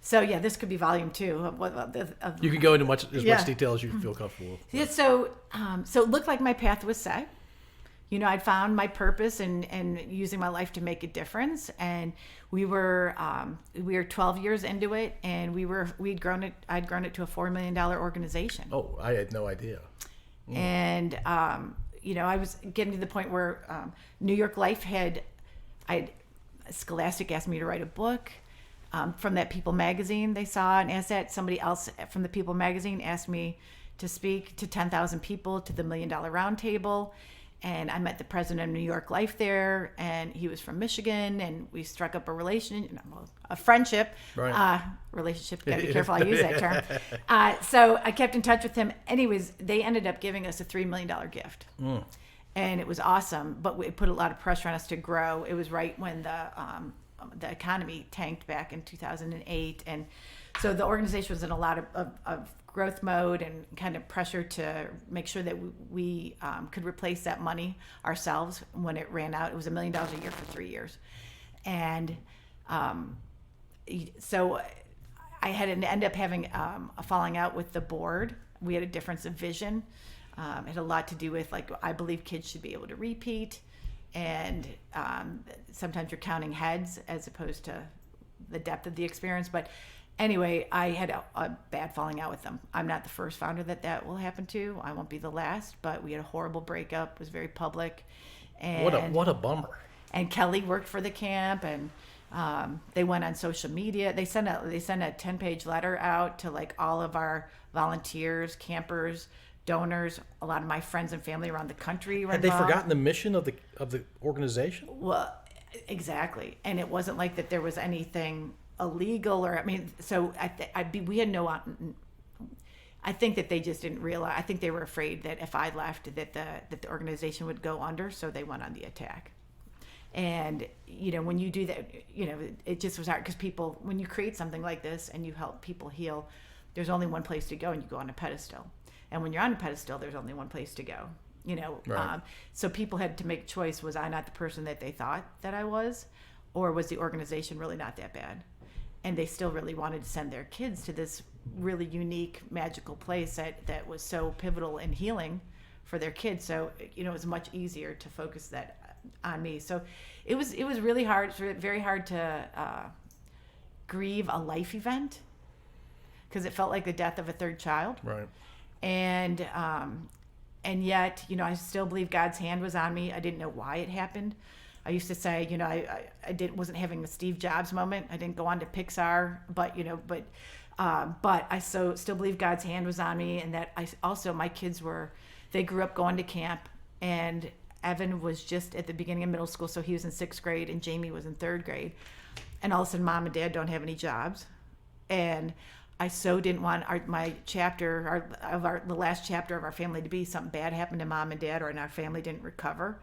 So yeah, this could be volume 2 of You can go into much detail as you feel comfortable with. Yeah, so it looked like my path was set. You know, I'd found my purpose and using my life to make a difference. And we were 12 years into it, and I'd grown it to a $4 million organization. Oh, I had no idea. And I was getting to the point where New York Life Scholastic asked me to write a book. From that People magazine they saw and asked that. Somebody else from the People magazine asked me to speak to 10,000 people to the $1 Million Roundtable. And I met the president of New York Life there, and he was from Michigan, and we struck up a friendship. Right. Relationship, gotta be careful I use that term. So I kept in touch with him. Anyways, they ended up giving us a $3 million gift. And it was awesome, but it put a lot of pressure on us to grow. It was right when the economy tanked back in 2008, and so the organization was in a lot of growth mode and kind of pressure to make sure that we could replace that money ourselves when it ran out. It was $1 million a year for 3 years, and so I had to end up having a falling out with the board. We had a difference of vision. It had a lot to do with, like, I believe kids should be able to repeat. And sometimes you're counting heads as opposed to the depth of the experience. But Anyway, I had a bad falling out with them. I'm not the first founder that will happen to. I won't be the last, but we had a horrible breakup. It was very public. And What a bummer. and Kelly worked for the camp, and they went on social media. They sent a 10-page letter out to like all of our volunteers, campers, donors. A lot of my friends and family around the country were Had they involved. forgotten the mission of the organization? Well, exactly. And it wasn't like that there was anything illegal, or I mean, so we had no. I think that they just didn't realize. I think they were afraid that if I left, that the organization would go under. So they went on the attack. And when you do that, it just was hard because people, when you create something like this and you help people heal, there's only one place to go, and you go on a pedestal. And when you're on a pedestal, there's only one place to go. Right. So people had to make a choice. Was I not the person that they thought that I was, or was the organization really not that bad? And they still really wanted to send their kids to this really unique, magical place that was so pivotal in healing for their kids. So it was much easier to focus that on me. So it was really hard. It's very hard to grieve a life event because it felt like the death of a third child. Right. And yet, I still believe God's hand was on me. I didn't know why it happened. I used to say, I wasn't having the Steve Jobs moment. I didn't go on to Pixar, but I still believe God's hand was on me, and that my kids they grew up going to camp, and Evan was just at the beginning of middle school, so he was in 6th grade, and Jamie was in 3rd grade, and all of a sudden, Mom and Dad don't have any jobs, and I so didn't want the last chapter of our family to be something bad happened to Mom and Dad, or our family didn't recover.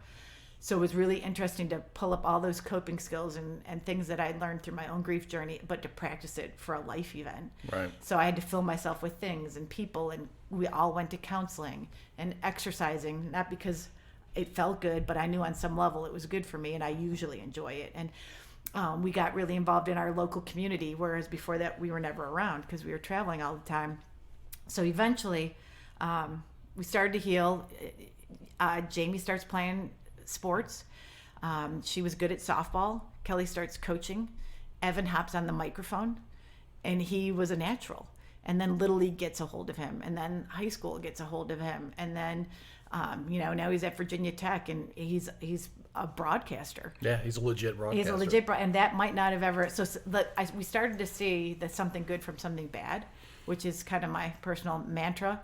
So it was really interesting to pull up all those coping skills and things that I learned through my own grief journey, but to practice it for a life event. Right. So I had to fill myself with things and people, and we all went to counseling and exercising, not because it felt good, but I knew on some level it was good for me, and I usually enjoy it. And we got really involved in our local community, whereas before that we were never around because we were traveling all the time. So eventually we started to heal. Jamie starts playing sports. She was good at softball. Kelly starts coaching. Evan hops on the microphone, and he was a natural. And then Little League gets a hold of him, and then high school gets a hold of him, and then now he's at Virginia Tech, and he's a broadcaster. Yeah, he's a legit broadcaster. And that might not have ever. We started to see that something good from something bad, which is kind of my personal mantra.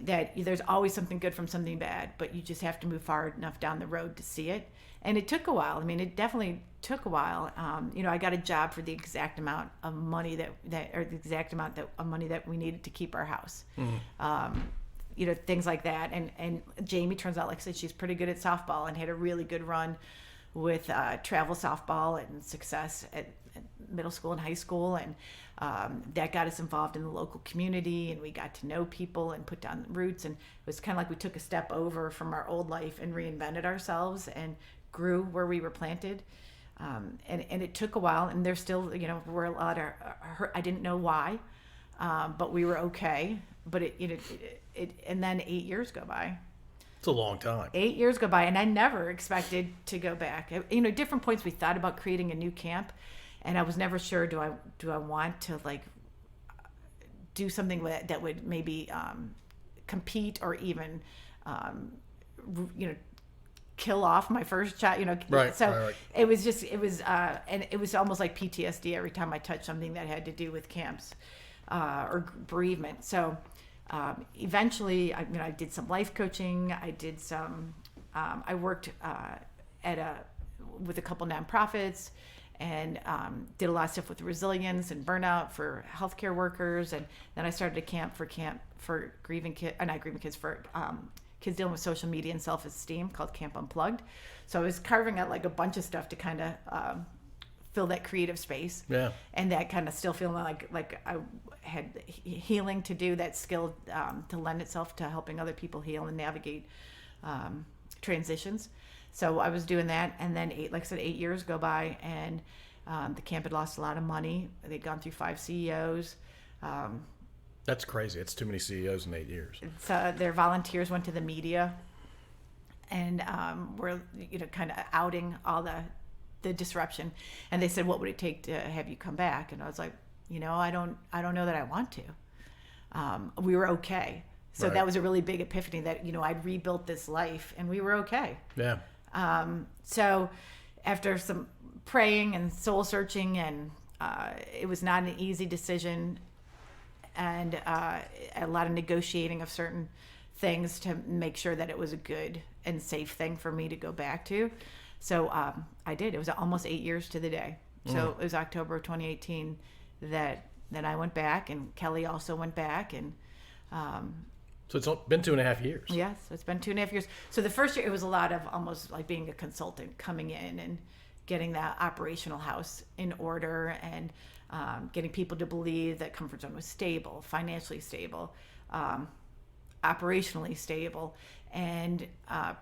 That there's always something good from something bad, but you just have to move far enough down the road to see it. And it took a while. I mean, it definitely took a while. I got a job for the exact amount of money of money that we needed to keep our house. Mm-hmm. Things like that. And Jamie, turns out, like I said, she's pretty good at softball and had a really good run with travel softball and success at middle school and high school, and that got us involved in the local community, and we got to know people and put down roots, and it was kind of like we took a step over from our old life and reinvented ourselves and grew where we were planted. And it took a while, and there's still were a lot of hurt. I didn't know why, but we were okay. But and then 8 years go by. It's a long time. 8 years go by, and I never expected to go back. Different points we thought about creating a new camp, and I was never sure, do I want to do something that would maybe compete or even kill off my first child. Right. So right. it was and it was almost like PTSD every time I touched something that had to do with camps or bereavement. So eventually, I did some life coaching. I did some. I worked with a couple nonprofits, and did a lot of stuff with resilience and burnout for healthcare workers. And then I started a camp for grieving kids, not grieving kids, for kids dealing with social media and self-esteem, called Camp Unplugged. So I was carving out like a bunch of stuff to kind of fill that creative space. Yeah. And that kind of still feeling like I had healing to do, that skill to lend itself to helping other people heal and navigate transitions. So I was doing that, and then 8 years go by, and the camp had lost a lot of money. They'd gone through 5 CEOs. That's crazy. It's too many CEOs in 8 years. So their volunteers went to the media, and were kind of outing all the disruption. And they said, "What would it take to have you come back?" And I was like, I don't know that I want to. We were okay. So Right. that was a really big epiphany that, I'd rebuilt this life and we were okay. Yeah. So after some praying and soul searching, and it was not an easy decision, and a lot of negotiating of certain things to make sure that it was a good and safe thing for me to go back to. So I did. It was almost 8 years to the day. So it was October of 2018 that I went back, and Kelly also went back, and So it's been 2.5 years. yes, it's been 2.5 years. So the first year, it was a lot of almost like being a consultant, coming in and getting that operational house in order, and getting people to believe that Comfort Zone was stable, financially stable, operationally stable, and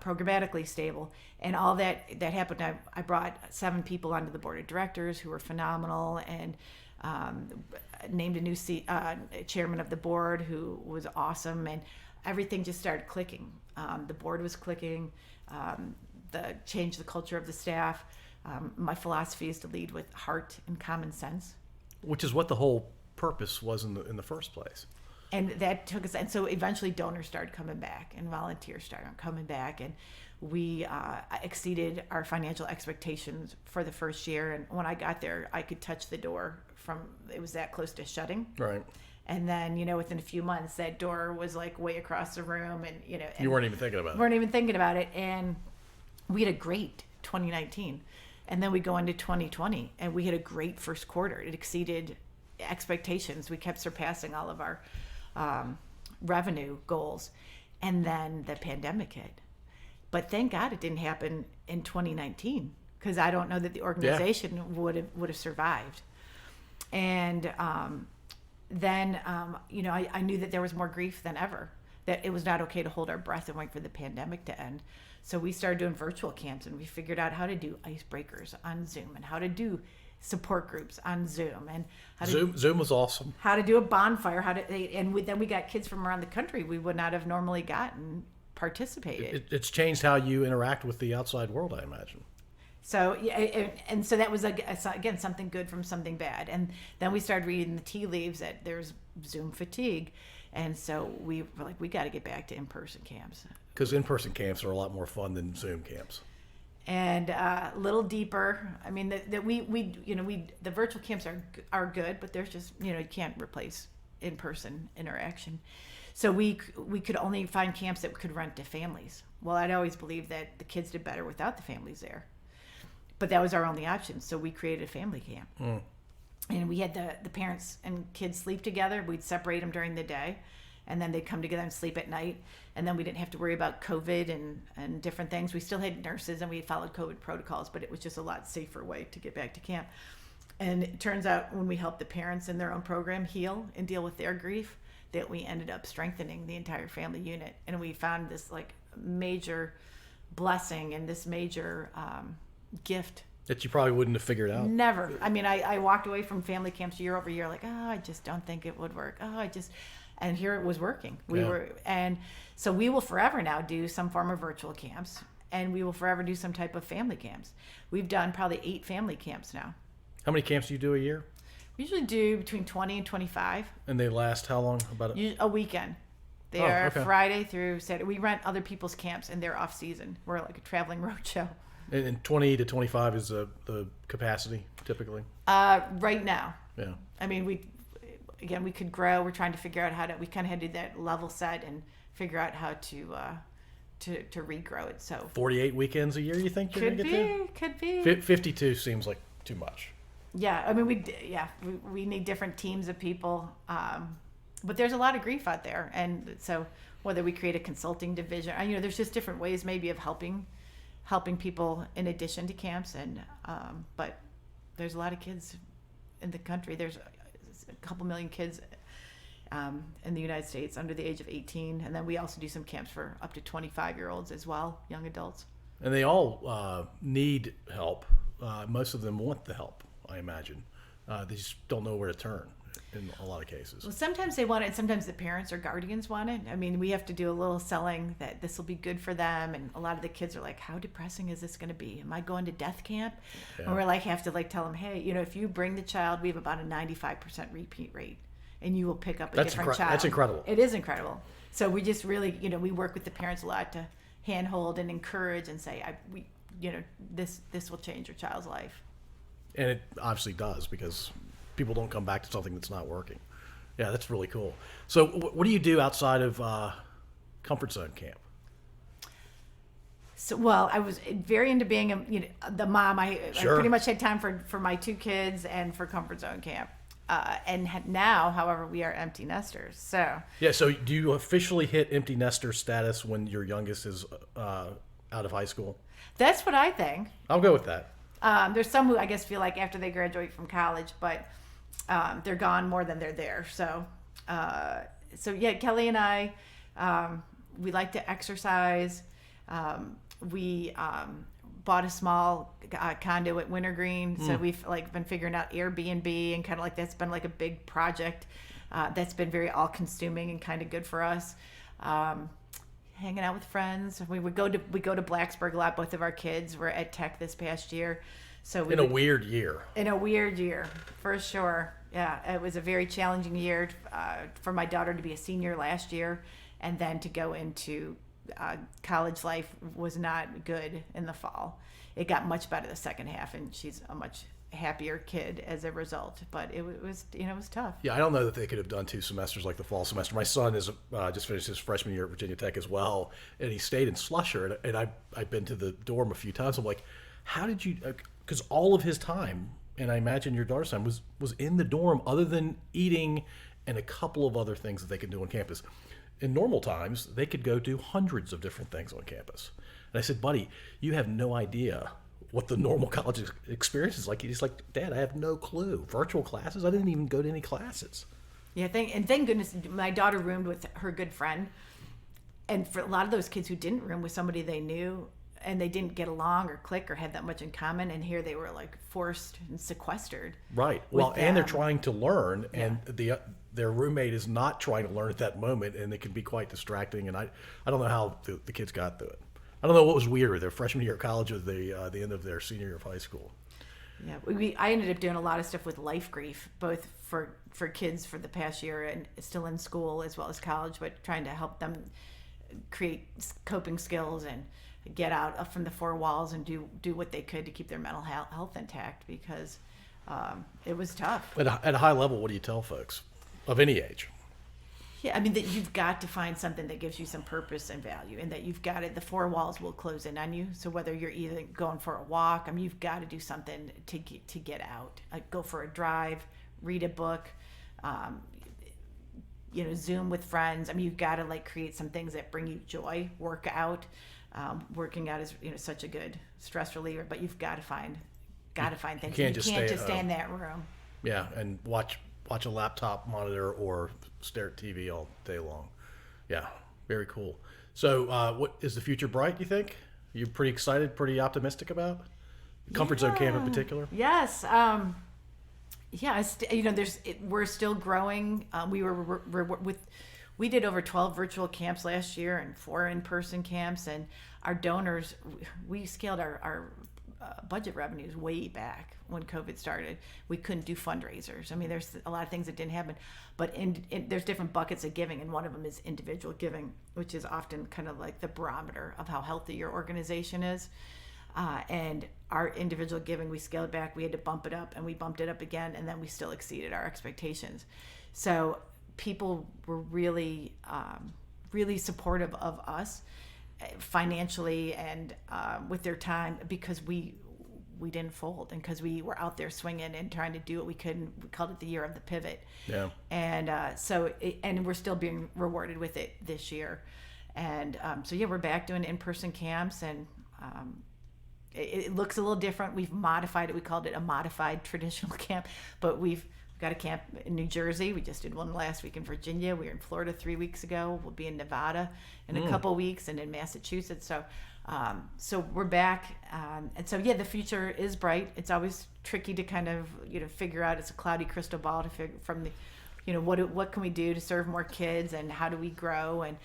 programmatically stable. And all that happened. I brought 7 people onto the board of directors who were phenomenal, and named a new chairman of the board who was awesome, and everything just started clicking. The board was clicking. Changed the culture of the staff. My philosophy is to lead with heart and common sense, Which is what the whole purpose was in the first place. and that took us. And so eventually, donors started coming back, and volunteers started coming back, and we exceeded our financial expectations for the first year. And when I got there, I could touch the door it was that close to shutting. Right. And then, within a few months, that door was like way across the room, and and You weren't even thinking about it. weren't even thinking about it. And we had a great 2019, and then we go into 2020, and we had a great first quarter. It exceeded expectations. We kept surpassing all of our revenue goals, and then the pandemic hit. But thank God it didn't happen in 2019, because I don't know that the organization would have survived. And then I knew that there was more grief than ever, that it was not okay to hold our breath and wait for the pandemic to end. So we started doing virtual camps, and we figured out how to do icebreakers on Zoom, and how to do support groups on Zoom, and Zoom was awesome. how to do a bonfire, then we got kids from around the country we would not have normally gotten participated. It's changed how you interact with the outside world, I imagine. So yeah, and so that was again something good from something bad, and then we started reading the tea leaves that there's Zoom fatigue, and so we were like, we got to get back to in-person camps. Because in-person camps are a lot more fun than Zoom camps. And a little deeper. I mean, the virtual camps are good, but there's just you can't replace in-person interaction. So we could only find camps that could rent to families. Well, I'd always believed that the kids did better without the families there. But that was our only option, so we created a family camp. And we had the parents and kids sleep together. We'd separate them during the day, and then they'd come together and sleep at night. And then we didn't have to worry about COVID and different things. We still had nurses, and we followed COVID protocols, but it was just a lot safer way to get back to camp. And it turns out when we helped the parents in their own program heal and deal with their grief, that we ended up strengthening the entire family unit. And we found this like major blessing and this major gift That you probably wouldn't have figured out. Never. I mean, I walked away from family camps year over year like, I just don't think it would work. And here it was working. And so we will forever now do some form of virtual camps, and we will forever do some type of family camps. We've done probably 8 family camps now. How many camps do you do a year? We usually do between 20 and 25. And they last how long? About A weekend. They are Friday through Saturday. We rent other people's camps, and they're off season. We're like a traveling road show. And 20 to 25 is the capacity typically? Right now. Yeah. I mean, we could grow. We're trying to figure out we kind of had to do that level set and figure out how to regrow it. So 48 weekends a year, you think you're going to get to? Could be. 52 seems like too much. Yeah, I mean, we need different teams of people, but there's a lot of grief out there, and so whether we create a consulting division, there's just different ways maybe of helping people in addition to camps, and but there's a lot of kids in the country. There's a couple million kids in the United States under the age of 18, and then we also do some camps for up to 25-year-olds as well, young adults. And they all need help. Most of them want the help, I imagine. They just don't know where to turn. in a lot of cases. Well, sometimes they want it, and sometimes the parents or guardians want it. I mean, we have to do a little selling that this will be good for them, and a lot of the kids are like, "How depressing is this going to be? Am I going to death camp?" Yeah. And we're like, have to like tell them, "Hey, if you bring the child, we have about a 95% repeat rate, and you will pick up a different child." That's incredible. It is incredible. So we just really, we work with the parents a lot to handhold and encourage and say, this will change your child's life. And it obviously does, because people don't come back to something that's not working. Yeah, that's really cool. So what do you do outside of Comfort Zone Camp? So, well, I was very into being the mom. I pretty much had time for my 2 kids and for Comfort Zone Camp. Now, however, we are empty nesters. So yeah. So do you officially hit empty nester status when your youngest is out of high school? that's what I think. I'll go with that. There's some who I guess feel like after they graduate from college, but they're gone more than they're there. So yeah, Kelly and I, we like to exercise. We bought a small condo at Wintergreen, so we've been figuring out Airbnb, and kind of that's been like a big project that's been very all-consuming and kind of good for us. Hanging out with friends. We go to Blacksburg a lot. Both of our kids were at Tech this past year, so In a weird year, for sure. Yeah, it was a very challenging year for my daughter to be a senior last year, and then to go into college life was not good in the fall. It got much better the second half, and she's a much happier kid as a result. But it was tough. Yeah, I don't know that they could have done 2 semesters like the fall semester. My son is just finished his freshman year at Virginia Tech as well, and he stayed in Slusher. And I've been to the dorm a few times. I'm like, how did you? Because all of his time, and I imagine your daughter's time, was in the dorm, other than eating and a couple of other things that they can do on campus. In normal times, they could go do hundreds of different things on campus. And I said, buddy, you have no idea what the normal college experience is like. He's like, Dad, I have no clue. Virtual classes? I didn't even go to any classes. Yeah, thank goodness my daughter roomed with her good friend. And for a lot of those kids who didn't room with somebody they knew, and they didn't get along or click or have that much in common, and here they were forced and sequestered. Right. Well, and they're trying to learn, and their roommate is not trying to learn at that moment, and it can be quite distracting. And I don't know how the kids got through it. I don't know what was weirder, their freshman year of college or the end of their senior year of high school. Yeah, I ended up doing a lot of stuff with life grief, both for kids for the past year and still in school as well as college, but trying to help them create coping skills and get out from the 4 walls and do what they could to keep their mental health intact, because it was tough. At a high level, what do you tell folks of any age? Yeah, I mean, that you've got to find something that gives you some purpose and value, and that you've got it. The 4 walls will close in on you. So whether you're either going for a walk, I mean, you've got to do something to get out. Go for a drive, read a book, Zoom with friends. I mean, you've got to create some things that bring you joy. Work out. Working out is such a good stress reliever, but you've got to find things. You can't just stay in that room. Yeah, and watch a laptop monitor or stare at TV all day long. Yeah, very cool. So what is the future bright, you think? You pretty excited, pretty optimistic about Comfort Zone Camp in particular? Yes. We're still growing. We did over 12 virtual camps last year and 4 in-person camps, and our donors, we scaled our budget revenues way back when COVID started. We couldn't do fundraisers. I mean, there's a lot of things that didn't happen, but there's different buckets of giving, and one of them is individual giving, which is often kind of like the barometer of how healthy your organization is. And our individual giving, we scaled back. We had to bump it up, and we bumped it up again, and then we still exceeded our expectations. So people were really, really supportive of us financially and with their time, because we didn't fold, and because we were out there swinging and trying to do what we could. And we called it the year of the pivot. Yeah. And and we're still being rewarded with it this year. And we're back doing in-person camps, and it looks a little different. We've modified it. We called it a modified traditional camp, but we've got a camp in New Jersey. We just did one last week in Virginia. We were in Florida 3 weeks ago. We'll be in Nevada in a couple weeks, and in Massachusetts. So So we're back, and so yeah, the future is bright. It's always tricky to kind of figure out. It's a cloudy crystal ball to figure from the, what can we do to serve more kids and how do we grow, and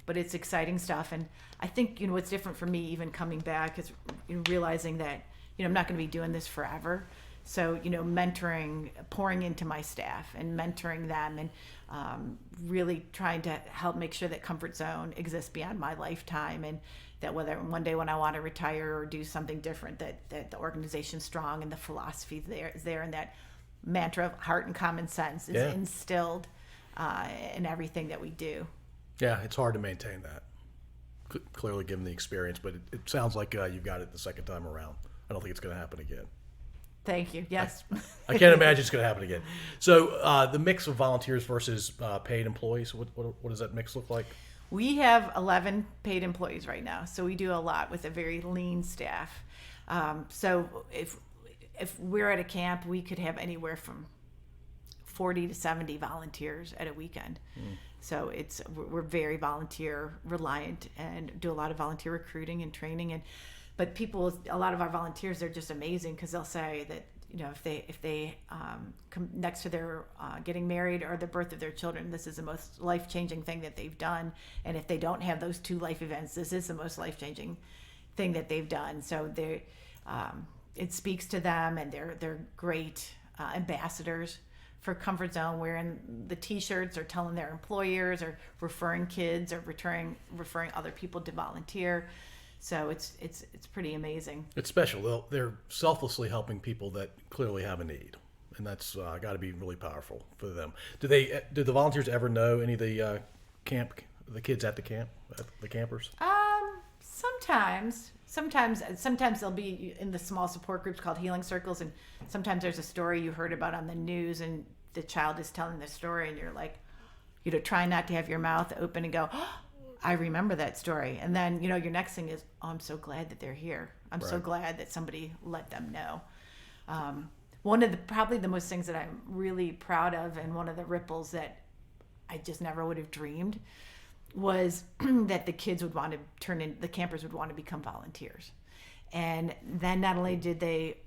but it's exciting stuff. And I think what's different for me even coming back is realizing that I'm not going to be doing this forever. So, mentoring, pouring into my staff and mentoring them, and really trying to help make sure that Comfort Zone exists beyond my lifetime, and that whether one day when I want to retire or do something different, that the organization's strong and the philosophy is there, and that mantra of heart and common sense is instilled in everything that we do. Yeah, it's hard to maintain that, clearly given the experience, but it sounds like you've got it the second time around. I don't think it's going to happen again. Thank you. Yes. I can't imagine it's going to happen again. So the mix of volunteers versus paid employees, what does that mix look like? We have 11 paid employees right now, so we do a lot with a very lean staff. So if we're at a camp, we could have anywhere from 40 to 70 volunteers at a weekend. So we're very volunteer reliant and do a lot of volunteer recruiting and training. But a lot of our volunteers are just amazing because they'll say that if they come next to their getting married or the birth of their children, this is the most life-changing thing that they've done. And if they don't have those two life events, this is the most life-changing thing that they've done. So it speaks to them, and they're great ambassadors for Comfort Zone, wearing the T-shirts or telling their employers or referring kids or referring other people to volunteer. So it's pretty amazing. It's special. They're selflessly helping people that clearly have a need, and that's got to be really powerful for them. Do the volunteers ever know any of the kids at the camp, the campers? Sometimes they'll be in the small support groups called healing circles, and sometimes there's a story you heard about on the news, and the child is telling the story, and you're like, try not to have your mouth open and go, oh, I remember that story. And then, your next thing is, oh, I'm so glad that they're here. I'm so glad that somebody let them know. One of probably the most things that I'm really proud of, and one of the ripples that I just never would have dreamed, was that the kids would want to the campers would want to become volunteers. And then not only did they,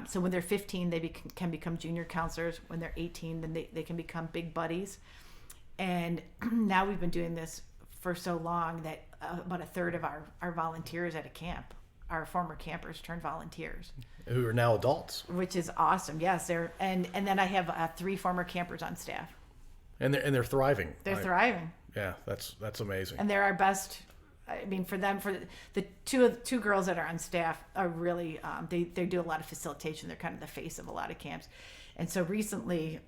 so when they're 15, they can become junior counselors. When they're 18, then they can become big buddies. And now we've been doing this for so long that about a third of our volunteers at a camp, our former campers, turned volunteers, who are now adults, which is awesome. Yes, and then I have 3 former campers on staff, and they're thriving. They're thriving. Yeah, that's amazing. And they're our best. I mean, for the two girls that are on staff are really they do a lot of facilitation. They're kind of the face of a lot of camps, and so recently,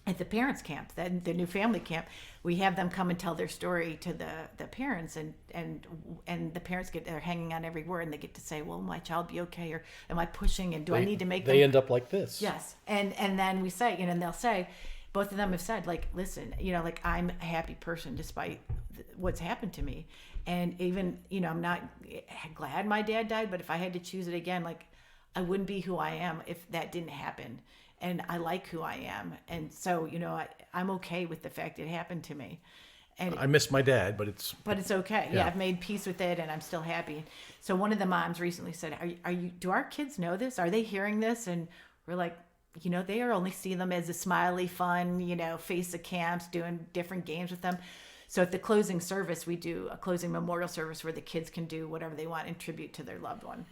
at the parents' camp, the new family camp, we have them come and tell their story to the parents, and the parents they're hanging on every word, and they get to say, "Will my child be okay?" or "Am I pushing?" and I need to make them? They end up like this. Yes, and then we say, and they'll say, both of them have said, like, listen, like, I'm a happy person despite what's happened to me, and even I'm not glad my dad died, but if I had to choose it again, like, I wouldn't be who I am if that didn't happen. And I like who I am. And so, I'm okay with the fact it happened to me. And I miss my dad, but it's okay. Yeah, I've made peace with it, and I'm still happy. So one of the moms recently said, are you, do our kids know this? Are they hearing this? And we're like, they are only see them as a smiley, fun, face of camps, doing different games with them. So at the closing service, we do a closing memorial service where the kids can do whatever they want in tribute to their loved one.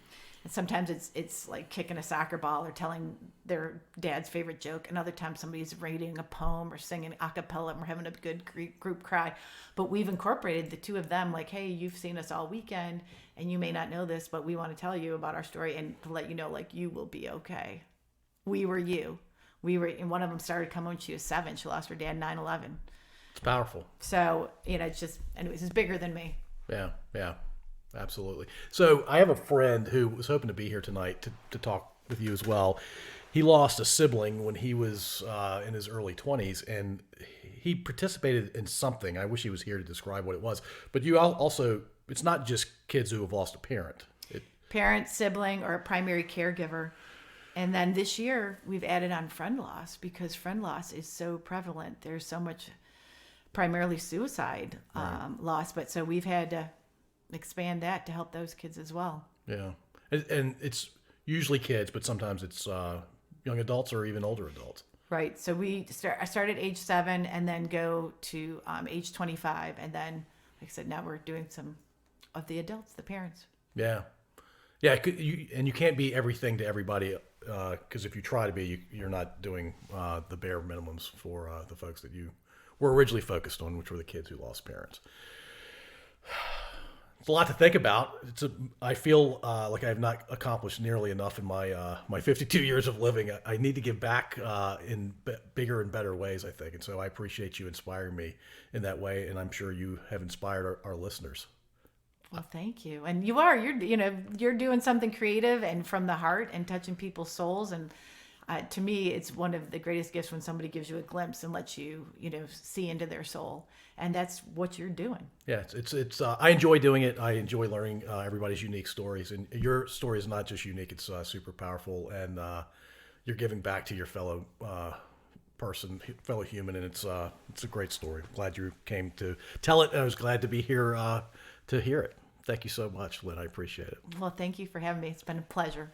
And sometimes it's like kicking a soccer ball or telling their dad's favorite joke. And other times somebody's reading a poem or singing a cappella, and we're having a good group cry. But we've incorporated the two of them, like, hey, you've seen us all weekend, and you may not know this, but we want to tell you about our story and to let you know, like, you will be okay. We were you. And one of them started coming when she was 7. She lost her dad 9/11. It's powerful. So, it's just, anyways, it's bigger than me. Yeah. Absolutely. So I have a friend who was hoping to be here tonight to talk with you as well. He lost a sibling when he was in his early 20s, and he participated in something. I wish he was here to describe what it was. But you also, it's not just kids who have lost a parent. Parent, sibling, or a primary caregiver. And then this year we've added on friend loss, because friend loss is so prevalent. There's so much primarily suicide loss. But so we've had to expand that to help those kids as well. Yeah. And it's usually kids, but sometimes it's young adults or even older adults. Right. So I started age 7 and then go to age 25. And then, like I said, now we're doing some of the adults, the parents. Yeah. Yeah. You can't be everything to everybody, because if you try to be, you're not doing the bare minimums for the folks that you were originally focused on, which were the kids who lost parents. It's a lot to think about. I feel like I have not accomplished nearly enough in my 52 years of living. I need to give back in bigger and better ways, I think. And so I appreciate you inspiring me in that way. And I'm sure you have inspired our listeners. Well, thank you. And you're doing something creative and from the heart and touching people's souls. And to me, it's one of the greatest gifts when somebody gives you a glimpse and lets you, see into their soul. And that's what you're doing. Yeah, it's I enjoy doing it. I enjoy learning everybody's unique stories. And your story is not just unique, it's super powerful. And you're giving back to your fellow fellow human. And it's a great story. I'm glad you came to tell it. And I was glad to be here to hear it. Thank you so much, Lynn. I appreciate it. Well, thank you for having me. It's been a pleasure.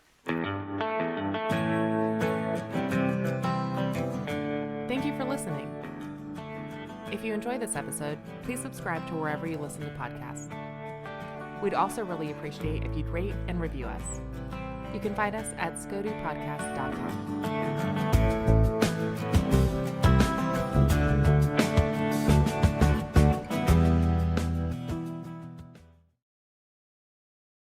Thank you for listening. If you enjoyed this episode, please subscribe to wherever you listen to podcasts. We'd also really appreciate if you'd rate and review us. You can find us at scodupodcast.com.